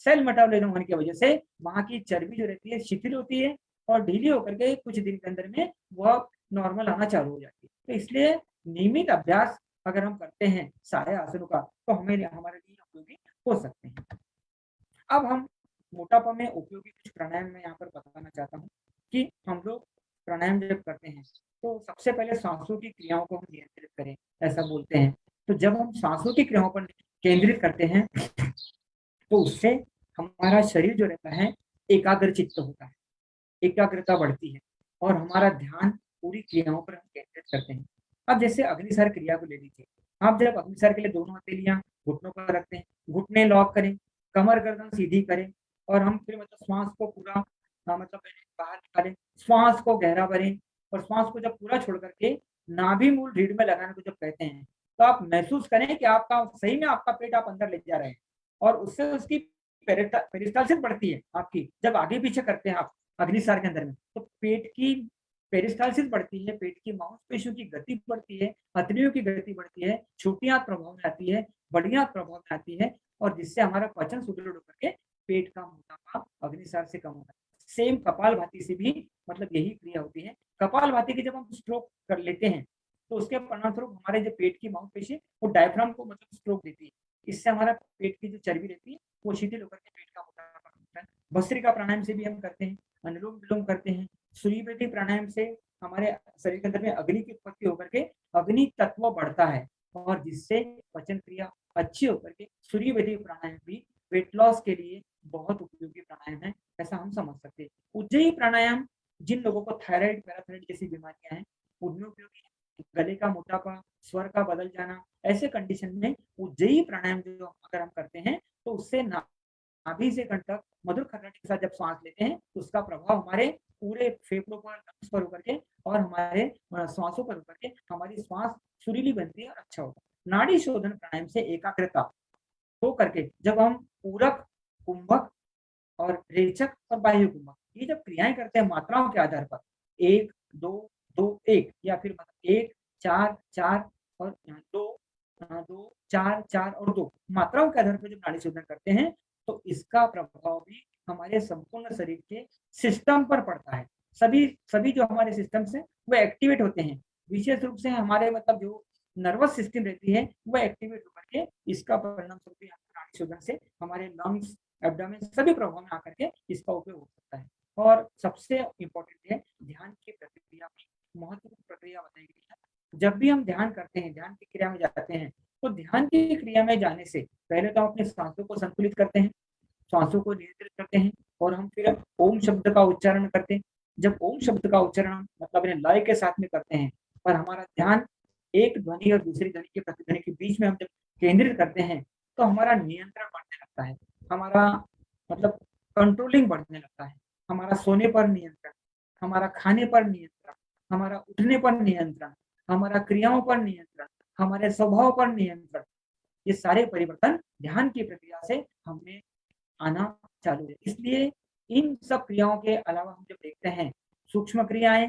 सेल मेटाबॉलिज्म होने की वजह से वहां की चर्बी जो रहती है शिथिल होती है और ढीली होकर के कुछ दिन के अंदर में वह नॉर्मल आना चालू हो जाती है। तो इसलिए नियमित अभ्यास अगर हम करते हैं सारे आसनों का तो हमें हमारे लिए उपयोगी हो सकते हैं। अब हम मोटापा में उपयोगी कुछ प्राणायाम में यहाँ पर बताना चाहता हूँ कि हम लोग प्राणायाम जब करते हैं तो सबसे पहले सांसों की क्रियाओं को हम नियंत्रित करें, ऐसा बोलते हैं। तो जब हम सांसों की क्रियाओं पर केंद्रित करते हैं तो उससे हमारा शरीर जो रहता है एकाग्र चित्त होता है, एकाग्रता बढ़ती है और हमारा ध्यान पूरी क्रियाओं पर हम केंद्रित करते हैं। अब जैसे अग्निसार क्रिया को ले लीजिए। आप जब अग्निसार के लिए दोनों हथेलियां घुटनों पर रखते हैं, घुटने लॉक करें, कमर गर्दन सीधी करें और हम फिर मतलब श्वास को पूरा मतलब बाहर निकालें, श्वास को गहरा भरें और श्वास को जब पूरा छोड़ करके नाभि मूल रीढ़ में लगाने को जब कहते हैं तो आप महसूस करें कि आपका सही में आपका पेट आप अंदर ले जा रहे हैं और उससे उसकी पेरिस्टालसिस बढ़ती है। आपकी जब आगे पीछे करते हैं आप अग्निसार के अंदर में तो पेट की पेरिस्टालसिस बढ़ती है, पेट की मांसपेशियों की गति बढ़ती है, हथेलियों की गति बढ़ती है, छोटी आंत प्रभाव में आती है, बड़ी आंत प्रभाव में आती है और जिससे हमारा पाचन सुदृढ़ होकर के पेट का मोटापा अग्निसार से कम होता है। सेम कपालभाति से भी मतलब यही क्रिया होती है। कपालभाति की जब हम स्ट्रोक कर लेते हैं तो उसके परिणामस्वरूप हमारे जो पेट की मांसपेशी वो डायफ्राम को मतलब स्ट्रोक देती है। इससे हमारा पेट की जो चर्बी रहती है वो शिथिल होकर के पेट का मोटापा होता है। भस्त्रिका प्राणायाम से भी हम करते हैं, अनुलोम विलोम करते हैं। सूर्यवृत्ति प्राणायाम से हमारे शरीर के अंदर में अग्नि की उत्पत्ति होकर के अग्नि तत्व बढ़ता है और जिससे पचन क्रिया अच्छी होकर के सूर्यवृत्ति प्राणायाम भी वेट लॉस के लिए बहुत उपयोगी प्राणायाम है, ऐसा हम समझ सकते हैं। उज्जयी प्राणायाम जिन लोगों को थायराइड पैराथायराइड जैसी बीमारियां हैं उनमें उपयोगी है। गले का मोटापा, स्वर का बदल जाना, ऐसे कंडीशन में उज्जयी प्राणायाम जो अगर हम करते हैं तो उससे नाभि से कंठ तक मधुर खर्राटे के साथ जब सांस लेते हैं तो उसका प्रभाव हमारे पूरे फेफड़ों पर, लंग्स पर होकर के और हमारे श्वासों पर होकर के हमारी श्वास सुरीली बनती है और अच्छा होता है। नाड़ी शोधन प्राणायाम से एकाग्रता हो करके जब हम पूरक, कुंभक और रेचक और बाह्य कुंभक ये जब क्रियाएं करते हैं मात्राओं के आधार पर 1 2 2 1 या फिर 1 4 4 और 2 2 4 4 और 2 मात्राओं के आधार पर जब नाड़ी शोधन करते हैं तो इसका प्रभाव भी हमारे संपूर्ण शरीर के सिस्टम पर पड़ता है। सभी सभी जो हमारे सिस्टम्स हैं वो एक्टिवेट होते हैं। विशेष रूप से हमारे मतलब जो नर्वस सिस्टम रहती है वो एक्टिवेट होकर के इसका परिणाम स्वरूप नाड़ी शोधन से हमारे लंग्स, एब्डोमेन सभी प्रभाव में आकर के इसका उपयोग हो सकता है। और सबसे इम्पोर्टेंट है ध्यान की प्रक्रिया में महत्वपूर्ण प्रक्रिया बताई गई है। जब भी हम ध्यान करते हैं, ध्यान की क्रिया में जाते हैं तो ध्यान की क्रिया में जाने से पहले तो हम अपने सांसों को संतुलित करते हैं, सांसों को नियंत्रित करते हैं और हम फिर ओम शब्द का उच्चारण करते हैं। जब ओम शब्द का उच्चारण मतलब लय के साथ में करते हैं और हमारा ध्यान एक ध्वनि और दूसरी ध्वनि के प्रतिध्वनि के बीच में हम जब केंद्रित करते हैं तो हमारा नियंत्रण बढ़ने लगता है, हमारा मतलब कंट्रोलिंग बढ़ने लगता है, हमारा सोने पर नियंत्रण, हमारा खाने पर नियंत्रण, हमारा उठने पर नियंत्रण, हमारा क्रियाओं पर नियंत्रण, हमारे स्वभाव पर नियंत्रण, ये सारे परिवर्तन ध्यान की प्रक्रिया से हमें आना चालू है। इसलिए इन सब क्रियाओं के अलावा हम जब देखते हैं सूक्ष्म क्रियाएं,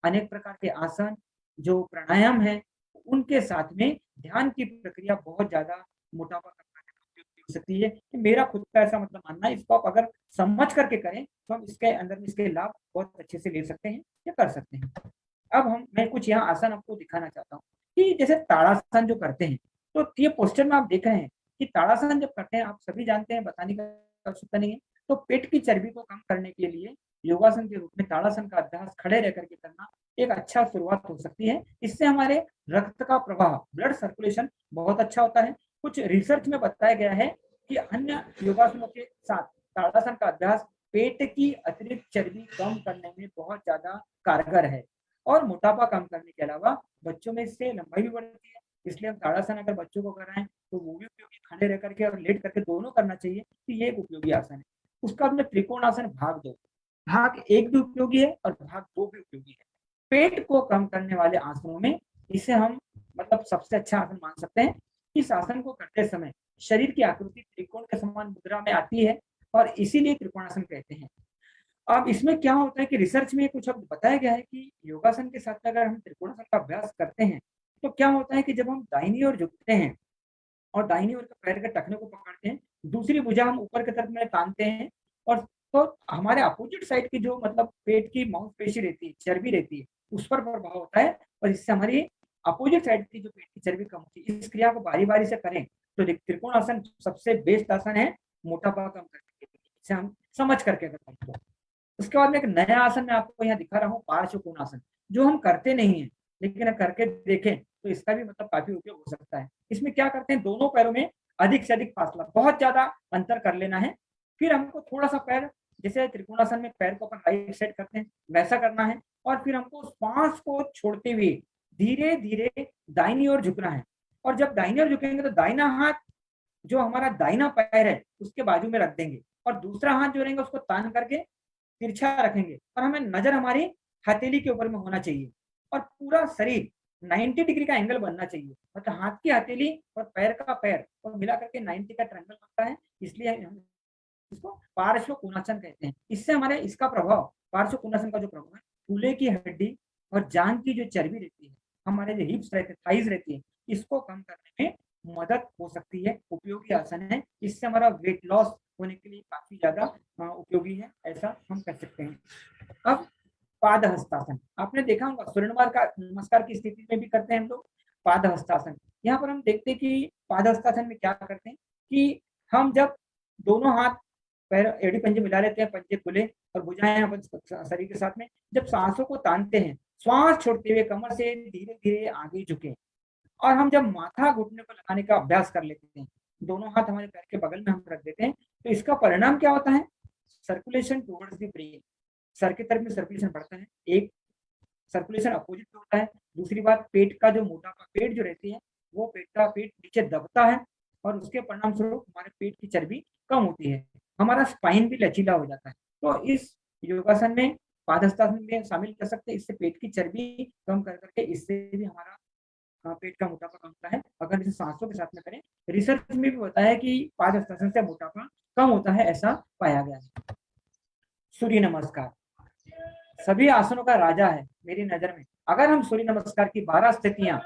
अनेक प्रकार के आसन, जो प्राणायाम है, उनके साथ में ध्यान की प्रक्रिया बहुत ज्यादा मोटापा कम करने में उपयोगी हो सकती है। कि मेरा खुद का ऐसा मतलब मानना है, इसको आप अगर समझ करके करें तो हम इसके अंदर में इसके लाभ बहुत अच्छे से ले सकते हैं या कर सकते हैं। अब मैं कुछ यहाँ आसन आपको दिखाना चाहता हूँ कि जैसे ताड़ासन जो करते हैं, तो ये पोस्टर में आप देख रहे हैं कि ताड़ासन जब करते हैं, आप सभी जानते हैं, बताने की आवश्यकता नहीं है। तो पेट की चर्बी को कम करने के लिए योगासन के रूप में ताड़ासन का अभ्यास खड़े रह करके करना एक अच्छा शुरुआत हो सकती है। इससे हमारे रक्त का प्रवाह, ब्लड सर्कुलेशन बहुत अच्छा होता है। कुछ रिसर्च में बताया गया है कि अन्य योगासनों के साथ ताड़ासन का अभ्यास पेट की अतिरिक्त चर्बी कम करने में बहुत ज्यादा कारगर है और मोटापा कम करने के अलावा बच्चों में इससे लंबाई भी बढ़ती है। इसलिए हम ताड़ासन अगर बच्चों को कराएं तो वो भी उपयोगी, खड़े रह करके और लेट करके दोनों करना चाहिए, तो ये एक उपयोगी आसन है। उसका बाद में त्रिकोणासन भाग 2, भाग 1 भी उपयोगी है और भाग 2 भी उपयोगी है। पेट को कम करने वाले आसनों में इसे हम मतलब सबसे अच्छा आसन मान सकते हैं। इस आसन को करते समय शरीर की आकृति त्रिकोण के समान मुद्रा में आती है और इसीलिए त्रिकोणासन कहते हैं। अब इसमें क्या होता है कि रिसर्च में कुछ अब बताया गया है कि योगासन के साथ अगर हम त्रिकोणासन का अभ्यास करते हैं तो क्या होता है कि जब हम दाहिनी ओर झुकते हैं और दाहिनी ओर के पैर के टखने को पकड़ते हैं, दूसरी भुजा हम ऊपर की तरफ में तानते हैं और तो हमारे अपोजिट साइड की जो मतलब पेट की मांसपेशी रहती है, चर्बी रहती है, उस पर प्रभाव होता है और इससे हमारी अपोजिट साइड की जो पेट की चर्बी कम होती है। इस क्रिया को बारी-बारी से करें तो त्रिकोण आसन सबसे बेस्ट आसन है मोटापा कम करने के लिए। इसे हम समझ करके करते हैं। उसके बाद में एक नया आसन मैं आपको यहाँ दिखा रहा हूँ, पार्श्व कोणासन, जो हम करते नहीं है लेकिन करके देखें तो इसका भी मतलब काफी उपयोग हो सकता है। इसमें क्या करते हैं, दोनों पैरों में अधिक से अधिक फासला, बहुत ज्यादा अंतर कर लेना है। फिर हमको थोड़ा सा पैर, जैसे त्रिकोणासन में पैर को अपन राइट साइड करते हैं वैसा करना है और फिर हमको श्वास को छोड़ते हुए धीरे धीरे दाहिनी ओर झुकना है। और जब दाहिनी ओर झुकेंगे तो दाहिना हाथ जो हमारा दाहिना पैर है उसके बाजू में रख देंगे और दूसरा हाथ जो रहेगा उसको तान करके तिरछा रखेंगे और हमें नजर हमारी हथेली के ऊपर में होना चाहिए और पूरा शरीर 90 डिग्री का एंगल बनना चाहिए। मतलब हाथ की हथेली और पैर का पैर और मिला करके 90 का ट्रायंगल बनता है, इसलिए हम इसको पार्श्व कोणासन कहते हैं। इससे हमारे इसका प्रभाव, पार्श्व कोणासन का जो प्रभाव है, कूल्हे की हड्डी और जांघ की जो चर्बी रहती है, हमारे जो हिप्स रहते हैं, थाइज रहती है, इसको कम करने में मदद हो सकती है। उपयोगी आसन है, इससे हमारा वेट लॉस होने के लिए काफी ज्यादा उपयोगी है, ऐसा हम कह सकते हैं। अब पाद हस्तासन आपने देखा होगा, सूर्य नमस्कार की स्थिति में भी करते हैं हम लोग पाद हस्तासन। यहाँ पर हम देखते हैं कि पाद हस्तासन में क्या करते हैं कि हम जब दोनों हाथ पैर एड़ी पंजे मिला लेते हैं, पंजे खुले और भुजाएं अपन शरीर के साथ में, जब सांसों को तानते हैं, श्वास छोड़ते हुए कमर से धीरे धीरे आगे झुके और हम जब माथा घुटने को लगाने का अभ्यास कर लेते हैं, दोनों हाथ हमारे पैर के बगल में हम रख देते हैं, तो इसका परिणाम क्या होता है, circulation towards the brain, sir की तरफ में सर्कुलेशन बढ़ता है। एक सर्कुलेशन अपोजिट में होता है। दूसरी बात, पेट का जो मोटापा, पेट जो रहती है वो पेट नीचे दबता है और उसके परिणाम स्वरूप हमारे पेट की चर्बी कम होती है, हमारा स्पाइन भी लचीला हो जाता है। तो इस योगासन में पादहस्तासन में शामिल कर सकते हैं, इससे पेट की चर्बी कम कर करके इससे भी हमारा पेट का मोटापा कम होता है अगर इसे सांसों के साथ में करें। रिसर्च में भी बताया है कि पादहस्तासन से मोटापा कम होता है, ऐसा पाया गया है। सूर्य नमस्कार सभी आसनों का राजा है मेरी नजर में। अगर हम सूर्य नमस्कार की 12 स्थितियां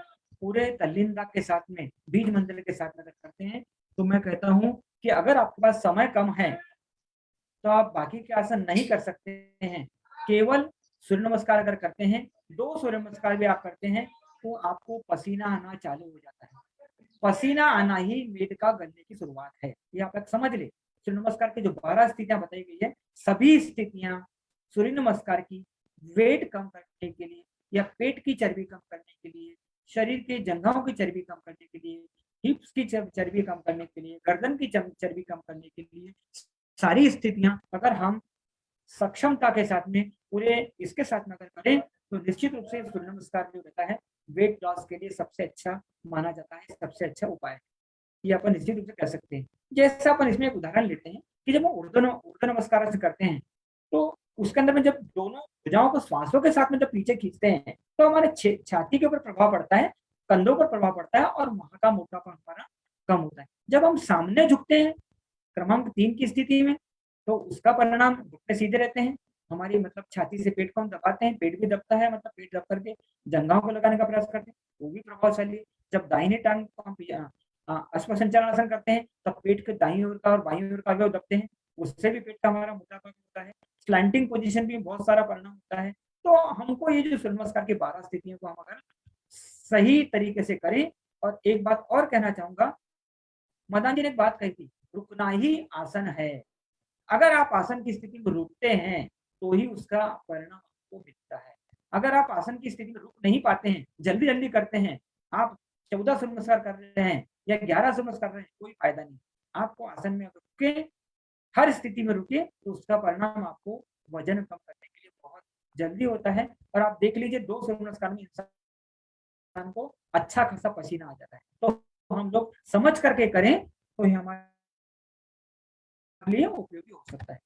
पूरे तल्लीनता के साथ में, बीज मंत्र के साथ में करते हैं, तो मैं कहता हूं कि अगर आपके पास समय कम है तो आप बाकी के आसन नहीं कर सकते हैं, केवल सूर्य नमस्कार अगर करते हैं, 2 सूर्य नमस्कार भी आप करते हैं, तो आपको पसीना आना चालू हो जाता है। पसीना आना ही वेद का गलने की शुरुआत है, ये आप समझ ले। सूर्य नमस्कार की जो 12 स्थितियां बताई गई है, सभी स्थितियां सूर्य नमस्कार की वेट कम करने के लिए या पेट की चर्बी कम करने के लिए, शरीर के जंघों की चर्बी कम करने के लिए, हिप्स की चर्बी कम करने के लिए, गर्दन की चर्बी कम करने के लिए, सारी स्थितियां अगर हम सक्षमता के साथ में पूरे इसके साथ में अगर करें तो निश्चित रूप से सूर्य नमस्कार जो रहता है वेट लॉस के लिए सबसे अच्छा माना जाता है, सबसे अच्छा उपाय है, ये अपन निश्चित रूप से कह सकते हैं। जैसा अपन इसमें एक उदाहरण लेते हैं कि जब हम ऊर्ध्व नमस्कार से करते हैं तो उसके अंदर में जब दोनों भुजाओं को श्वासों के साथ में जब पीछे खींचते हैं तो हमारे छाती के ऊपर प्रभाव पड़ता है, कंधों पर प्रभाव पड़ता है और वहां का मोटापा हमारा कम होता है। जब हम सामने झुकते हैं क्रमांक 3 की स्थिति में, तो उसका परिणाम घुटने सीधे रहते हैं, हमारी मतलब छाती से पेट को हम दबाते हैं, पेट भी दबता है, मतलब पेट दब करके जंघाओं को लगाने का प्रयास करते हैं, वो भी प्रभावशाली है। जब दाहिने टांग को हम अश्वसंचालन करते हैं, तब पेट के दाईं ओर का और बाईं ओर का अवयव दबते हैं, उससे भी पेट का हमारा मोटापा होता है। स्लैंटिंग पोजीशन भी बहुत सारा परिणाम होता है। तो हमको ये जो सूर्य नमस्कार की 12 स्थितियों को हम अगर सही तरीके से करें, और एक बात और कहना चाहूंगा, मदान जी ने एक बात कही थी, रुकना ही आसन है। अगर आप आसन की स्थिति में रुकते हैं तो ही उसका परिणाम आपको मिलता है। अगर आप आसन की स्थिति में रुक नहीं पाते हैं, जल्दी जल्दी करते हैं, आप 14 सूर्य नमस्कार कर रहे हैं या 11 सूर्य नमस्कार कर रहे हैं, कोई फायदा नहीं। आपको आसन में रुके, हर स्थिति में रुके, तो उसका परिणाम आपको वजन कम करने के लिए बहुत जल्दी होता है। और आप देख लीजिए 2 सूर्य नमस्कार में इंसान को अच्छा खासा पसीना आ जाता है। तो हम लोग समझ करके करें तो ये हमारे लिए उपयोगी हो सकता है।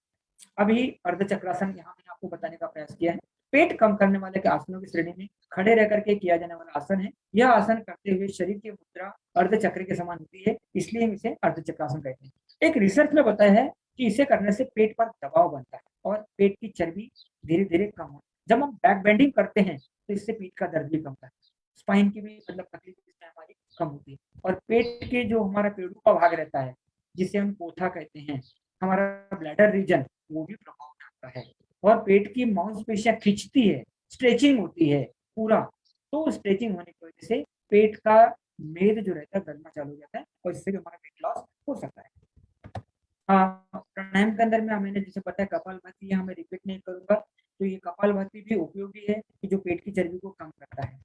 अभी अर्धचक्रासन यहाँ मैंने आपको बताने का प्रयास किया है। पेट कम करने वाले के आसनों की श्रेणी में खड़े रह करके किया जाने वाला आसन है। यह आसन करते हुए शरीर की मुद्रा अर्धचक्र के समान होती है, इसलिए हम इसे अर्धचक्रासन कहते हैं। एक रिसर्च में बताया है कि इसे करने से पेट पर दबाव बनता है और पेट की चर्बी धीरे धीरे कम होती है। जब हम बैक बेंडिंग करते हैं तो इससे पीठ का दर्द भी कम होता है, स्पाइन की भी मतलब तकलीफ इसमें हमारी कम होती है। और पेट के जो हमारा पेड़ू का भाग रहता है, जिसे हम कोठा कहते हैं, हमारा ब्लैडर रीजन, वो भी प्रभाव में आता है। और पेट की मांसपेशियां खिंचती है, स्ट्रेचिंग होती है पूरा। तो स्ट्रेचिंग होने की वजह से पेट का मेद जो रहता है गलना चालू हो जाता है, और इससे भी हमारा वेट लॉस हो सकता है। प्राणायाम के अंदर में मैंने जैसे बताया कपालभाति, यहाँ मैं रिपीट नहीं करूंगा। तो ये कपालभाति भी उपयोगी है कि जो पेट की चर्बी को कम करता है।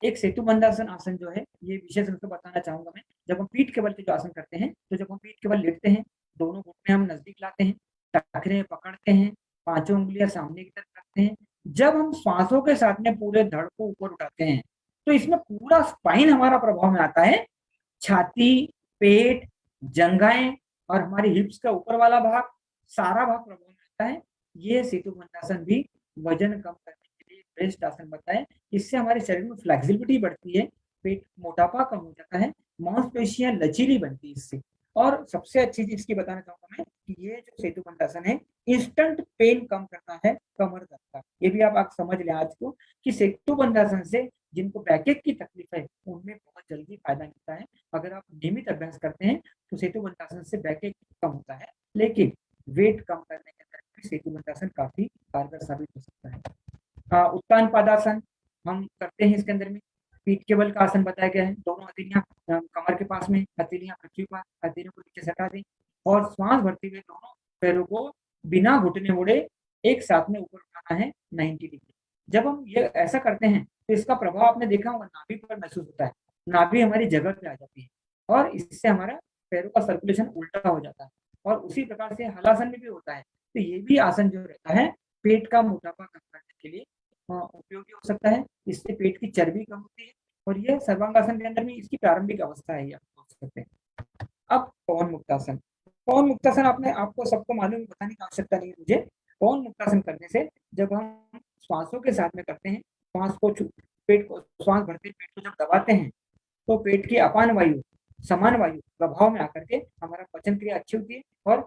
एक सेतु बंधासन आसन जो है, ये विशेष रूप से बताना चाहूंगा मैं। जब हम पीठ के बल पे जो आसन करते हैं, तो जब हम पीठ के बल लेटते हैं, दोनों घुटने हम नजदीक लाते हैं, टखने पकड़ते हैं, पांचों उंगलियां सामने की तरफ रखते हैं। जब हम श्वासों के साथ में पूरे धड़ को ऊपर उठाते हैं, तो इसमें पूरा स्पाइन हमारा प्रभाव में आता है। छाती, पेट, जंघाएं और हमारी हिप्स का ऊपर वाला भाग, सारा भाग प्रभाव में आता है। ये सेतु बंधासन भी वजन कम करने के लिए बेस्ट आसन बताए। इससे हमारे शरीर में फ्लेक्सिबिलिटी बढ़ती है, पेट मोटापा कम हो जाता है, मांसपेशियां लचीली बनती है इससे। और सबसे अच्छी चीज की बताना चाहूंगा मैं कि ये जो सेतु बंधासन है, इंस्टेंट पेन कम करता है कमर दर्द का। ये भी आप समझ लें आज को कि सेतु बंधासन से जिनको बैकएक की तकलीफ है, उनमें बहुत जल्दी फायदा मिलता है। अगर आप नियमित अभ्यास करते हैं तो सेतु बंधासन से बैकएक कम होता है, लेकिन वेट कम करने के अंदर भी सेतु बंधासन काफी कारगर साबित हो सकता है। उत्तान पादासन हम करते हैं, इसके अंदर में पीठ के बल का आसन बताया गया है। दोनों हथेलियां कमर के पास में, हथेलियां पृथ्वी पर, हथेलियों को नीचे सटा दें और श्वास भरते हुए दोनों पैरों को बिना घुटने मुड़े एक साथ में ऊपर उठाना है 90 डिग्री। जब हम ये ऐसा करते हैं तो इसका प्रभाव आपने देखा होगा, नाभि पर महसूस होता है, नाभि हमारी जगह पे आ जाती है और इससे हमारा पैरों का सर्कुलेशन उल्टा हो जाता है। और उसी प्रकार से हलासन में भी होता है। तो ये भी आसन जो रहता है पेट का मोटापा कम करने के लिए उपयोगी हो सकता है। इससे पेट की चर्बी कम होती है और यह सर्वांगासन के अंदर में इसकी प्रारंभिक अवस्था है, आप सोच सकते हैं। अब पवन मुक्तासन। पवन मुक्तासन आपको सबको मालूम, बताने की आवश्यकता नहीं है मुझे। पवन मुक्तासन करने से जब हम श्वासों के साथ में करते हैं, पेट को श्वास भरते पेट को जब दबाते हैं, तो पेट की अपान वायु समान वायु प्रभाव में आकर के हमारा पाचन क्रिया अच्छी होती है और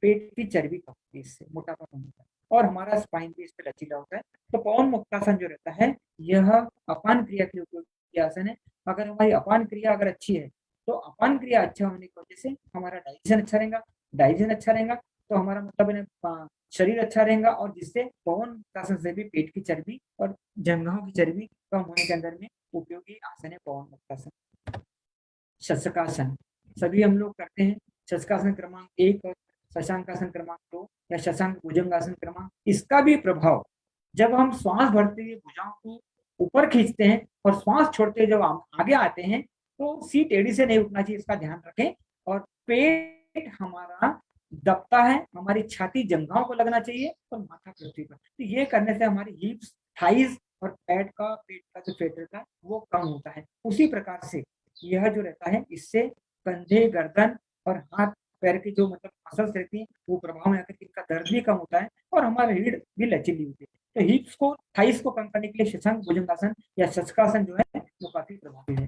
पेट की चर्बी कम होती है, इससे मोटापा कम होता है और हमारा स्पाइन भी इस पर लचीला होता है। तो पवन मुक्तासन जो रहता है, यह अपान क्रिया के उपयोगी आसन है। अगर हमारी अपान क्रिया अगर अच्छी है, तो अपान क्रिया अच्छा होने की वजह से हमारा डाइजेशन अच्छा रहेगा। डाइजेशन अच्छा रहेगा तो हमारा मतलब शरीर अच्छा रहेगा, और जिससे पवन मुक्तासन से भी पेट की चर्बी और जंघाओं की चर्बी कम होने के अंदर में उपयोगी आसन है पवन मुक्तासन। शशकासन सभी हम लोग करते हैं। शशकासन क्रमांक 1 और शशांकासन क्रमांक 2 या शशांक भुजंगासन क्रमांक, इसका भी प्रभाव जब हम श्वास भरते हुए भुजाओं को ऊपर खींचते हैं और श्वास छोड़ते हुए जब हम आगे आते हैं, तो सीट एड़ी से नहीं उठना चाहिए, इसका ध्यान रखें। और पेट हमारा दबता है, हमारी छाती जंघाओं को लगना चाहिए और माथा पृथ्वी पर। तो ये करने से हमारी हिप्स, थाइज और पेट का जो फेट रहता है वो कम होता है। उसी प्रकार से यह जो रहता है, इससे कंधे, गर्दन और हाथ पैर की जो मतलब मसल्स रहती है वो प्रभाव में आकर इनका दर्द भी कम होता है और हमारी रीढ़ भी लचीली होती है। तो हिप्स को, थाइस को कम करने के लिए शशांक भुजंगासन या शशकासन जो है वो काफी प्रभावी है।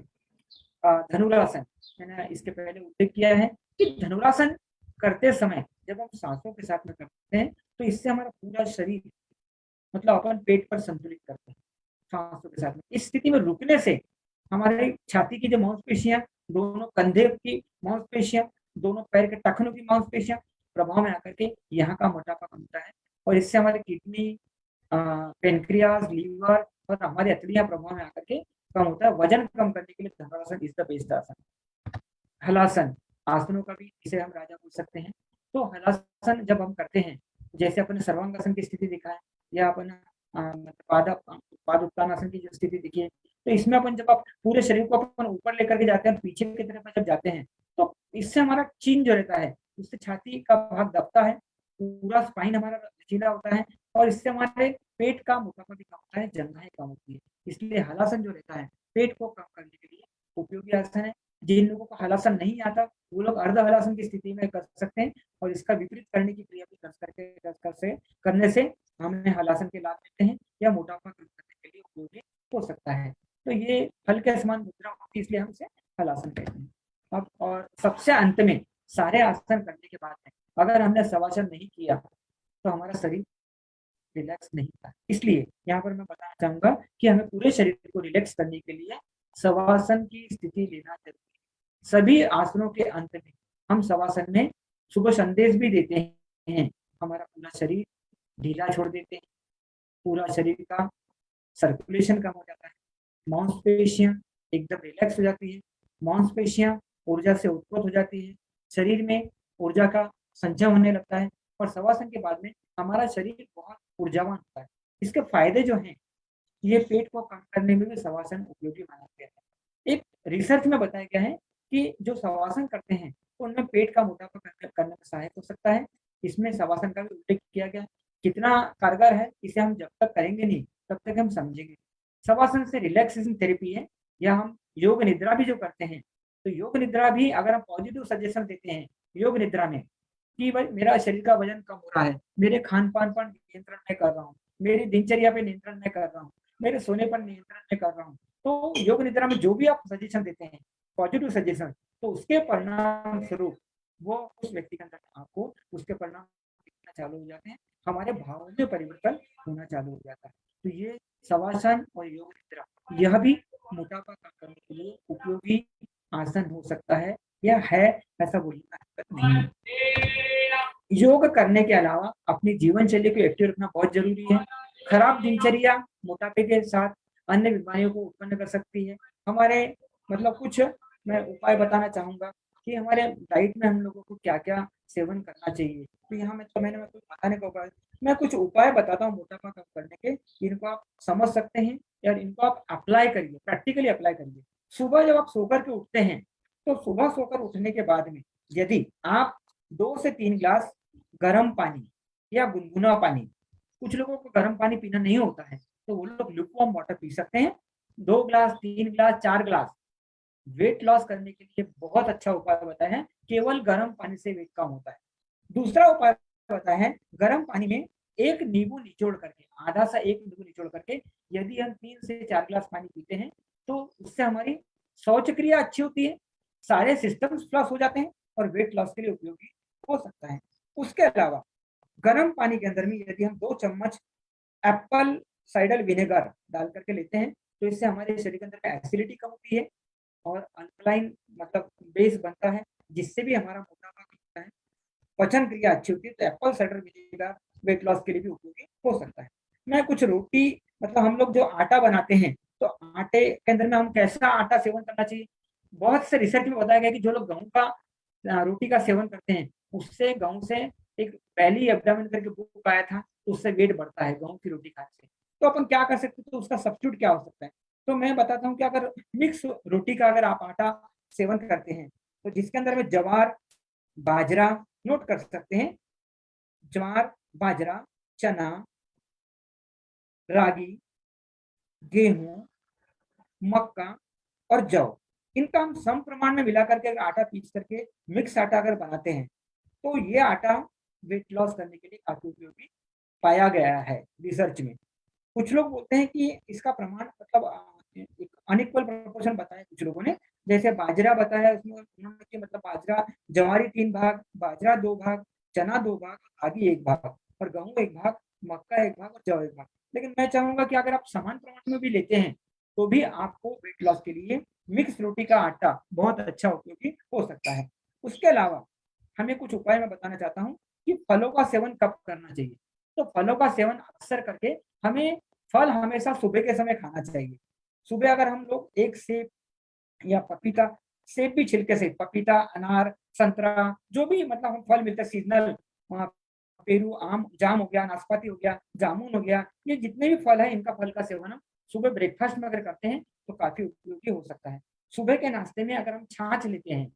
धनुरासन मैंने इसके पहले उल्लेख किया है कि धनुरासन करते समय जब हम सांसों के साथ में करते हैं तो इससे हमारा पूरा शरीर मतलब अपन पेट पर संतुलित करते हैं सांसों के साथ में। इस स्थिति में रुकने से हमारे छाती की जो मांसपेशियां, दोनों कंधे की मांसपेशियां, दोनों पैर के टखनों की मांसपेशियां प्रभाव में आकर के यहाँ का मोटापा कमता है और इससे हमारे किडनी, पेनक्रियाज, लीवर और हमारी हथेलियां प्रभाव में आकर के कम होता है। वजन कम करने के लिए धनुरासन इज द बेस्ट आसन। हलासन, आसनों का भी इसे हम राजा बोल सकते हैं। तो हलासन जब हम करते हैं, जैसे अपने सर्वांगासन की स्थिति दिखा है या अपन पाद उत्तानासन की जो स्थिति दिखी है, तो इसमें अपन जब आप पूरे शरीर को अपन ऊपर लेकर के जाते हैं, पीछे की तरफ जब जाते हैं, तो इससे हमारा चिन जो रहता है, उससे छाती का भाग दबता है, पूरा स्पाइन हमारा लचीला होता है और इससे हमारे पेट का मोटापा भी कम होता है, जंघाएं कम होती है। इसलिए हलासन जो रहता है पेट को कम करने के लिए उपयोगी आसन है। जिन लोगों को हलासन नहीं आता वो लोग अर्ध हलासन की स्थिति में कर सकते हैं और इसका विपरीत करने की क्रिया भी करने से हमें हलासन के लाभ मिलते हैं या मोटापा कम करने के लिए उपयोगी हो सकता है। तो ये फल के समान मुद्रा होती है, इसलिए हम इसे हलासन कहते हैं। अब और सबसे अंत में सारे आसन करने के बाद में अगर हमने शवासन नहीं किया तो हमारा शरीर रिलैक्स नहीं था। इसलिए यहाँ पर मैं बताना चाहूंगा कि हमें पूरे शरीर को रिलैक्स करने के लिए शवासन की स्थिति लेना जरूरी है। सभी आसनों के अंत में हम शवासन में सुबह संदेश भी देते हैं, हमारा पूरा शरीर ढीला छोड़ देते हैं, पूरा शरीर का सर्कुलेशन कम हो जाता है, मांसपेशियां एकदम रिलैक्स हो जाती है, मांसपेशियां ऊर्जा से उत्पन्न हो जाती है, शरीर में ऊर्जा का संचय होने लगता है और शवासन के बाद में हमारा शरीर बहुत ऊर्जावान होता है। इसके फायदे जो हैं, ये पेट को कम करने में भी शवासन उपयोगी माना गया है। एक रिसर्च में बताया गया है कि जो शवासन करते हैं उनमें पेट का मोटापा करने में सहायक हो सकता है। इसमें शवासन का भी उल्लेख किया गया। कितना कारगर है इसे हम जब तक करेंगे नहीं तब तक हम समझेंगे। शवासन से रिलैक्सेशन थेरेपी है, या हम योग निद्रा भी जो करते हैं, तो योग निद्रा भी अगर हम पॉजिटिव सजेशन देते हैं योग निद्रा में कि भाई मेरा शरीर का वजन कम हो रहा है, मेरे खान पान पर नियंत्रण मैं कर रहा हूँ, मेरी दिनचर्या पे नियंत्रण मैं कर रहा हूँ, मेरे सोने पर नियंत्रण मैं कर रहा हूँ, तो योग निद्रा में जो भी आप सजेशन देते हैं पॉजिटिव सजेशन, तो उसके परिणाम स्वरूप वो उस व्यक्ति के अंदर आपको उसके परिणाम दिखना चालू हो जाते हैं, हमारे भावों में परिवर्तन होना चालू हो जाता है। तो ये शवासन और योग निद्रा यह भी मोटापा कम करने के लिए उपयोगी आसन हो सकता है या है, ऐसा बोलना नहीं है। योग करने के अलावा अपनी जीवन शैली को एक्टिव रखना बहुत जरूरी है। खराब दिनचर्या मोटापे के साथ अन्य बीमारियों को उत्पन्न कर सकती है। हमारे मतलब कुछ मैं उपाय बताना चाहूंगा कि हमारे डाइट में हम लोगों को क्या क्या सेवन करना चाहिए। तो यहाँ में तो मैंने कुछ बताने का उपाय, मैं कुछ उपाय बताता हूँ मोटापा कम करने के, इनको आप समझ सकते हैं या इनको आप अप्लाई करिए, प्रैक्टिकली अप्लाई करिए। सुबह जब आप सोकर के उठते हैं तो सुबह सोकर उठने के बाद में यदि आप 2 से 3 ग्लास गर्म पानी या गुनगुना पानी, कुछ लोगों को गर्म पानी पीना नहीं होता है तो वो लोग लुकवार्म वाटर पी सकते हैं। 2 glass, 3 glass, 4 glass weight loss करने के लिए बहुत अच्छा उपाय बताया है। केवल गर्म पानी से वेट कम होता है। दूसरा उपाय बताया है, गर्म पानी में एक नींबू निचोड़ करके, आधा सा एक नींबू निचोड़ करके यदि हम 3 से 4 ग्लास पानी पीते हैं तो उससे हमारी शौच क्रिया अच्छी होती है, सारे सिस्टम्स फ्लश हो जाते हैं और वेट लॉस के लिए उपयोगी हो सकता है। उसके अलावा गर्म पानी के अंदर में यदि हम 2 चम्मच एप्पल साइडर विनेगर डाल करके लेते हैं तो इससे हमारे शरीर के अंदर में एसिडिटी कम होती है और अल्कलाइन मतलब बेस बनता है, जिससे भी हमारा मोटापा कम होता है, पचन क्रिया अच्छी होती है। तो Apple cider vinegar weight loss के लिए भी उपयोगी हो सकता है। मैं कुछ रोटी मतलब हम लोग जो आटा बनाते हैं तो आटे के अंदर में हम कैसा आटा सेवन करना चाहिए, बहुत से रिसर्च में बताया गया कि जो लोग गेहूं का रोटी का सेवन करते हैं उससे गेहूं से एक पहली एब्डामिन करके बुक आया था, उससे वेट बढ़ता है गेहूं की रोटी खाने से। तो अपन क्या कर सकते हैं, तो उसका सब्स्टिट्यूट क्या हो सकता है, तो मैं बताता हूँ कि अगर मिक्स रोटी का अगर आप आटा सेवन करते हैं तो जिसके अंदर में ज्वार, बाजरा, नोट कर सकते हैं, ज्वार, बाजरा, चना, रागी, गेहूं, मक्का और जौ, इनका हम सम प्रमाण में मिला करके अगर आटा पीस करके मिक्स आटा अगर बनाते हैं तो ये आटा वेट लॉस करने के लिए काफी उपयोगी पाया गया है रिसर्च में। कुछ लोग बोलते हैं कि इसका प्रमाण मतलब एक अनइक्वल प्रोपोर्शन बताया कुछ लोगों ने, जैसे बाजरा बताया उसमें उन्होंने मतलब बाजरा, ज्वारी 3 भाग, बाजरा 2 भाग, चना 2 भाग, रागी 1 भाग, और गेहूं एक भाग, मक्का एक भाग और जौ एक भाग। लेकिन मैं चाहूंगा कि अगर आप समान प्रमाण में भी लेते हैं तो भी आपको वेट लॉस के लिए मिक्स रोटी का आटा बहुत अच्छा उपयोगी हो सकता है। उसके अलावा हमें कुछ उपाय मैं बताना चाहता हूँ कि फलों का सेवन कब करना चाहिए। तो फलों का सेवन अक्सर करके हमें फल हमेशा सुबह के समय खाना चाहिए। सुबह अगर हम लोग एक सेब या पपीता, सेब भी छिलके से, पपीता, अनार, संतरा, जो भी मतलब हम फल मिलते हैं सीजनल, पेरू, आम, जाम हो गया, नाशपाती हो गया, जामुन हो गया, ये जितने भी फल है इनका फल का सेवन हम सुबह ब्रेकफास्ट में अगर करते हैं तो काफी उपयोगी हो सकता है। सुबह के नाश्ते में अगर हम छाछ लेते हैं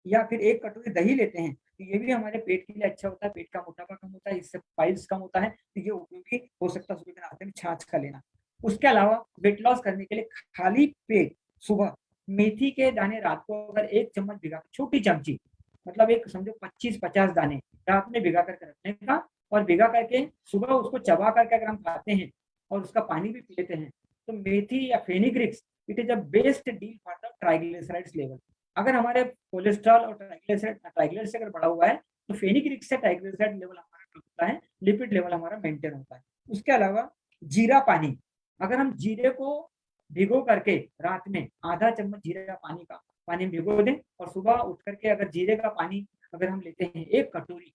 या फिर एक कटोरी दही लेते हैं तो ये भी हमारे पेट के लिए अच्छा होता है, पेट का मोटापा कम होता है, इससे पाइल्स कम होता है, तो ये उपयोगी हो सकता है सुबह के नाश्ते में छाछ का लेना। उसके अलावा वेट लॉस करने के लिए खाली पेट सुबह मेथी के दाने रात को अगर 1 चम्मच भिगा, छोटी चमची, मतलब एक समझो 25-50 दाने रात में भिगा करके रखने का, और भिगा करके सुबह उसको चबा करके अगर हम खाते हैं और उसका पानी भी पी लेते हैं तो मेथी या fenugreeks it is a best deal for the triglycerides level. अगर हमारे कोलेस्ट्रॉल और ट्राइग्लिसराइड अगर बढ़ा हुआ है तो फेनिग्रिक्स से ट्राइग्लिसराइड लेवल हमारा कम होता है, लिपिड लेवल हमारा मेंटेन होता है। उसके अलावा जीरा पानी, अगर हम जीरे को भिगो करके रात में आधा चम्मच जीरे का पानी भिगो दें और सुबह उठ करके अगर जीरे का पानी अगर हम लेते हैं 1 कटोरी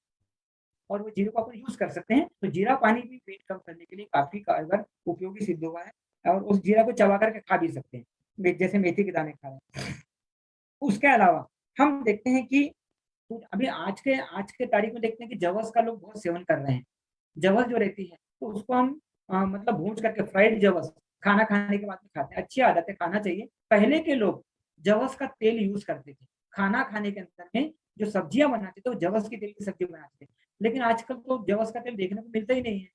और वो जीरे को अपन यूज कर सकते हैं तो जीरा पानी भी वेट कम करने के लिए काफी कारगर उपयोगी सिद्ध हुआ है, और उस जीरा को चबा करके खा भी सकते हैं जैसे मेथी के दाने खा रहे हैं। उसके अलावा हम देखते हैं कि अभी आज के तारीख में देखते हैं कि जवस का लोग बहुत सेवन कर रहे हैं। जवस जो रहती है तो उसको हम मतलब भून करके फ्राइड जवस खाना खाने के बाद में खाते हैं। अच्छी आदत है, खाना चाहिए। पहले के लोग जवस का तेल यूज करते थे खाना खाने के अंदर में, जो सब्जियां बनाते थे वो जवस के तेल की सब्जी बनाते थे। लेकिन आजकल तो जवस का तेल देखने को मिलता ही नहीं है।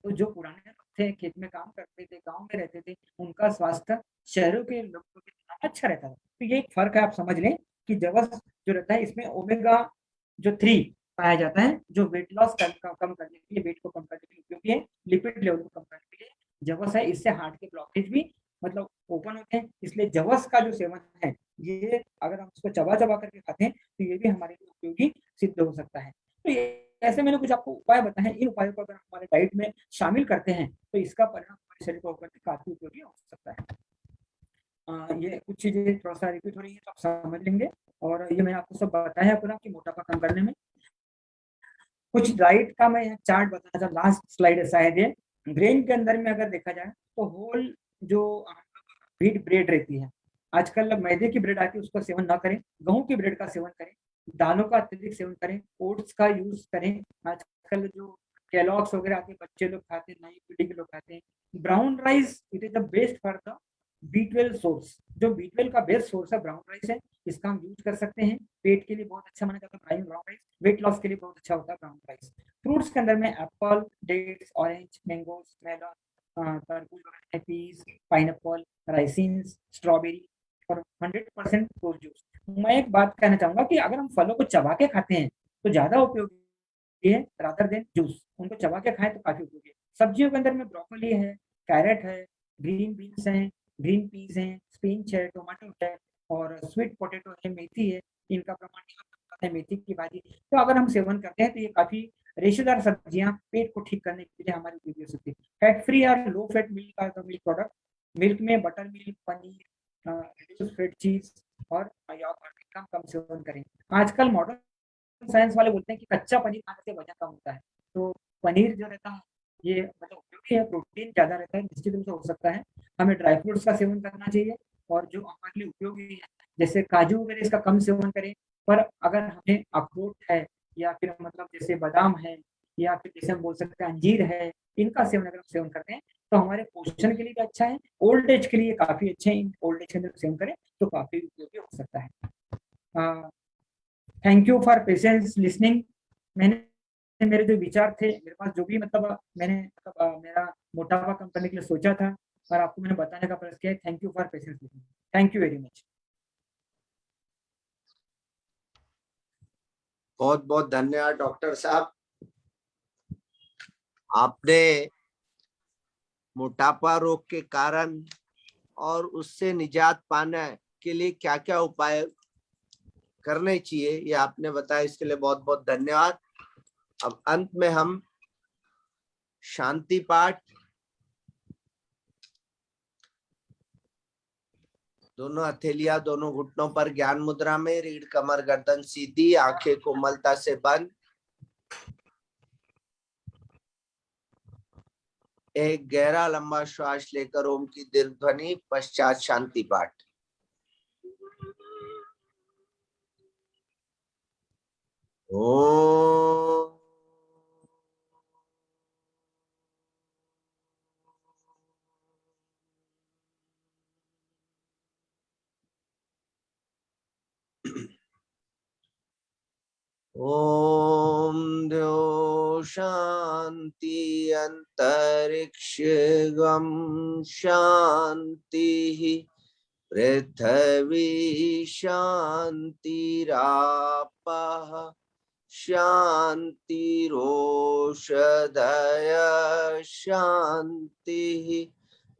तो जो पुराने लोग थे, खेत में काम करते थे, गांव में रहते थे, उनका स्वास्थ्य शहरों के लोगों के तुलना अच्छा रहता था। तो ये एक फर्क है, आप समझ लें कि जवस जो रहता है इसमें ओमेगा जो 3 पाया जाता है, जो वेट लॉस कम करने के लिए, वेट को कम करने के लिए उपयोगी है, लिपिड लेवल को कम करने के लिए जवस है। इससे हार्ट के ब्लॉकेज भी मतलब ओपन होते हैं। इसलिए जवस का जो सेवन है ये अगर हम उसको चबा चबा करके खाते हैं तो ये भी हमारे लिए उपयोगी सिद्ध हो सकता है। तो ये ऐसे मैंने कुछ आपको उपाय बताए हैं। इन उपायों को अगर हमारे डाइट में शामिल करते हैं तो इसका परिणाम हमारे शरीर को होकर काफी उपयोगी हो सकता है। ये कुछ चीजें थोड़ा सा रिपीट हो रही है तो आप समझ लेंगे, और ये मैंने आपको सब बताया पूरा कि मोटापा कम करने में। कुछ डाइट का मैं चार्ट बताना चाहता, लास्ट स्लाइड है शायद ये। ग्रेन के अंदर में अगर देखा जाए तो होल जो व्हीट ब्रेड रहती है, आजकल मैदे की ब्रेड आती है उसका सेवन ना करें, गेहूं की ब्रेड का सेवन करें, दालों का अत्यधिक सेवन करें, ओट्स का यूज करें। आजकल जो कैलॉग्स वगैरह आते हैं बच्चे लोग खाते हैं, नई पीढ़ी के लोग खाते हैं। Brown rice it is the best for the B12 source. जो B12 का बेस्ट सोर्स है ब्राउन राइस है, इसका हम यूज कर सकते हैं। पेट के लिए बहुत अच्छा माना जाता है ब्राउन राइस, वेट लॉस के लिए बहुत अच्छा होता है ब्राउन राइस। फ्रूट्स के अंदर में apple, dates, orange, mangoes, melon, तरबूज, पीस, पाइनएप्पल, राइसिन्स, स्ट्रॉबेरी और 100% फ्रूट जूस। मैं एक बात कहना चाहूंगा कि अगर हम फलों को चबा के खाते हैं तो ज्यादा उपयोगी है रादर देन जूस। उनको चबा के खाएं तो काफी उपयोगी है। सब्जियों के अंदर में ब्रोकली है, कैरेट है, ग्रीन बीन्स है, ग्रीन पीस है, स्पिनच है, टोमेटो है और स्वीट पोटैटो है, मेथी है। इनका प्रमाण है मेथी की भाजी। तो अगर हम सेवन करते हैं तो ये काफी रेशेदार सब्जियां पेट को ठीक करने के लिए हमारी उपयोगी हो सकती है। फैट फ्री और लो फैट मिल्क का मिल्क प्रोडक्ट, मिल्क में butter milk, paneer, reduce fat चीज और योगर्ट का कम सेवन करें। आजकल मॉडर्न साइंस वाले बोलते हैं कि कच्चा पनीर खाने से वजन कम होता है। तो पनीर जो रहता है ये मतलब उपयोगी है, प्रोटीन ज्यादा रहता है, निश्चित रूप से हो सकता है। हमें ड्राई फ्रूट्स का सेवन करना चाहिए और जो हमारे लिए उपयोगी है जैसे काजू वगैरह इसका कम सेवन करें। पर अगर हमें अखरोट है या फिर मतलब जैसे बादाम है या फिर जैसे हम बोल सकते हैं अंजीर है, इनका सेवन अगर हम सेवन करते हैं तो हमारे पोषण के लिए भी अच्छा है, ओल्ड एज के लिए काफी अच्छे हैं। ओल्ड एज के अंदर सेवन करें तो काफी उपयोगी हो सकता है। Thank you for patience listening. मैंने मेरे जो विचार थे, मेरे पास जो भी मतलब मैंने मतलब मेरा मोटापा कम करने के लिए सोचा था और आपको मैंने बताने का प्रयास किया है। Thank you for patience listening. Thank you very much. बहुत बहुत धन्यवाद डॉक्टर साहब। आपने मोटापा रोग के कारण और उससे निजात पाने के लिए क्या क्या उपाय करने चाहिए ये आपने बताया, इसके लिए बहुत बहुत धन्यवाद। अब अंत में हम शांति पाठ, दोनों हथेलियां दोनों घुटनों पर ज्ञान मुद्रा में, रीढ़ कमर गर्दन सीधी, आंखें कोमलता से बंद। एक गहरा लंबा श्वास लेकर ओम की दीर्घ ध्वनि, पश्चात शांति पाठ। ओम ओम द्यो शांति अंतरिक्ष गम शांति पृथ्वी शांतिरापः शांतिरोषधय शांतिः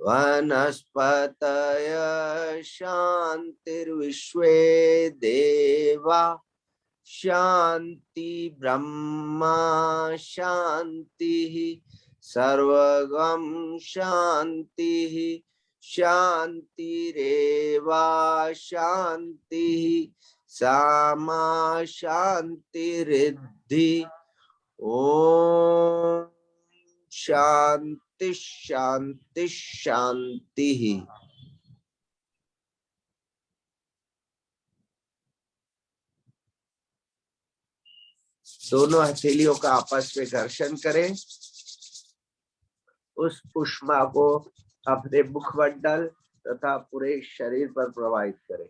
वनस्पतय शांतिर्विश्वे देवा शांति ब्रह्मा शांतिः सर्वगम शांतिः शांतिरेवा शांतिः सामा शांतिरिद्धि। ओम शांति शांति शांति। दोनों हथेलियों का आपस में घर्षण करें, उस ऊष्मा को अपने मुखमंडल तथा पूरे शरीर पर प्रवाहित करें।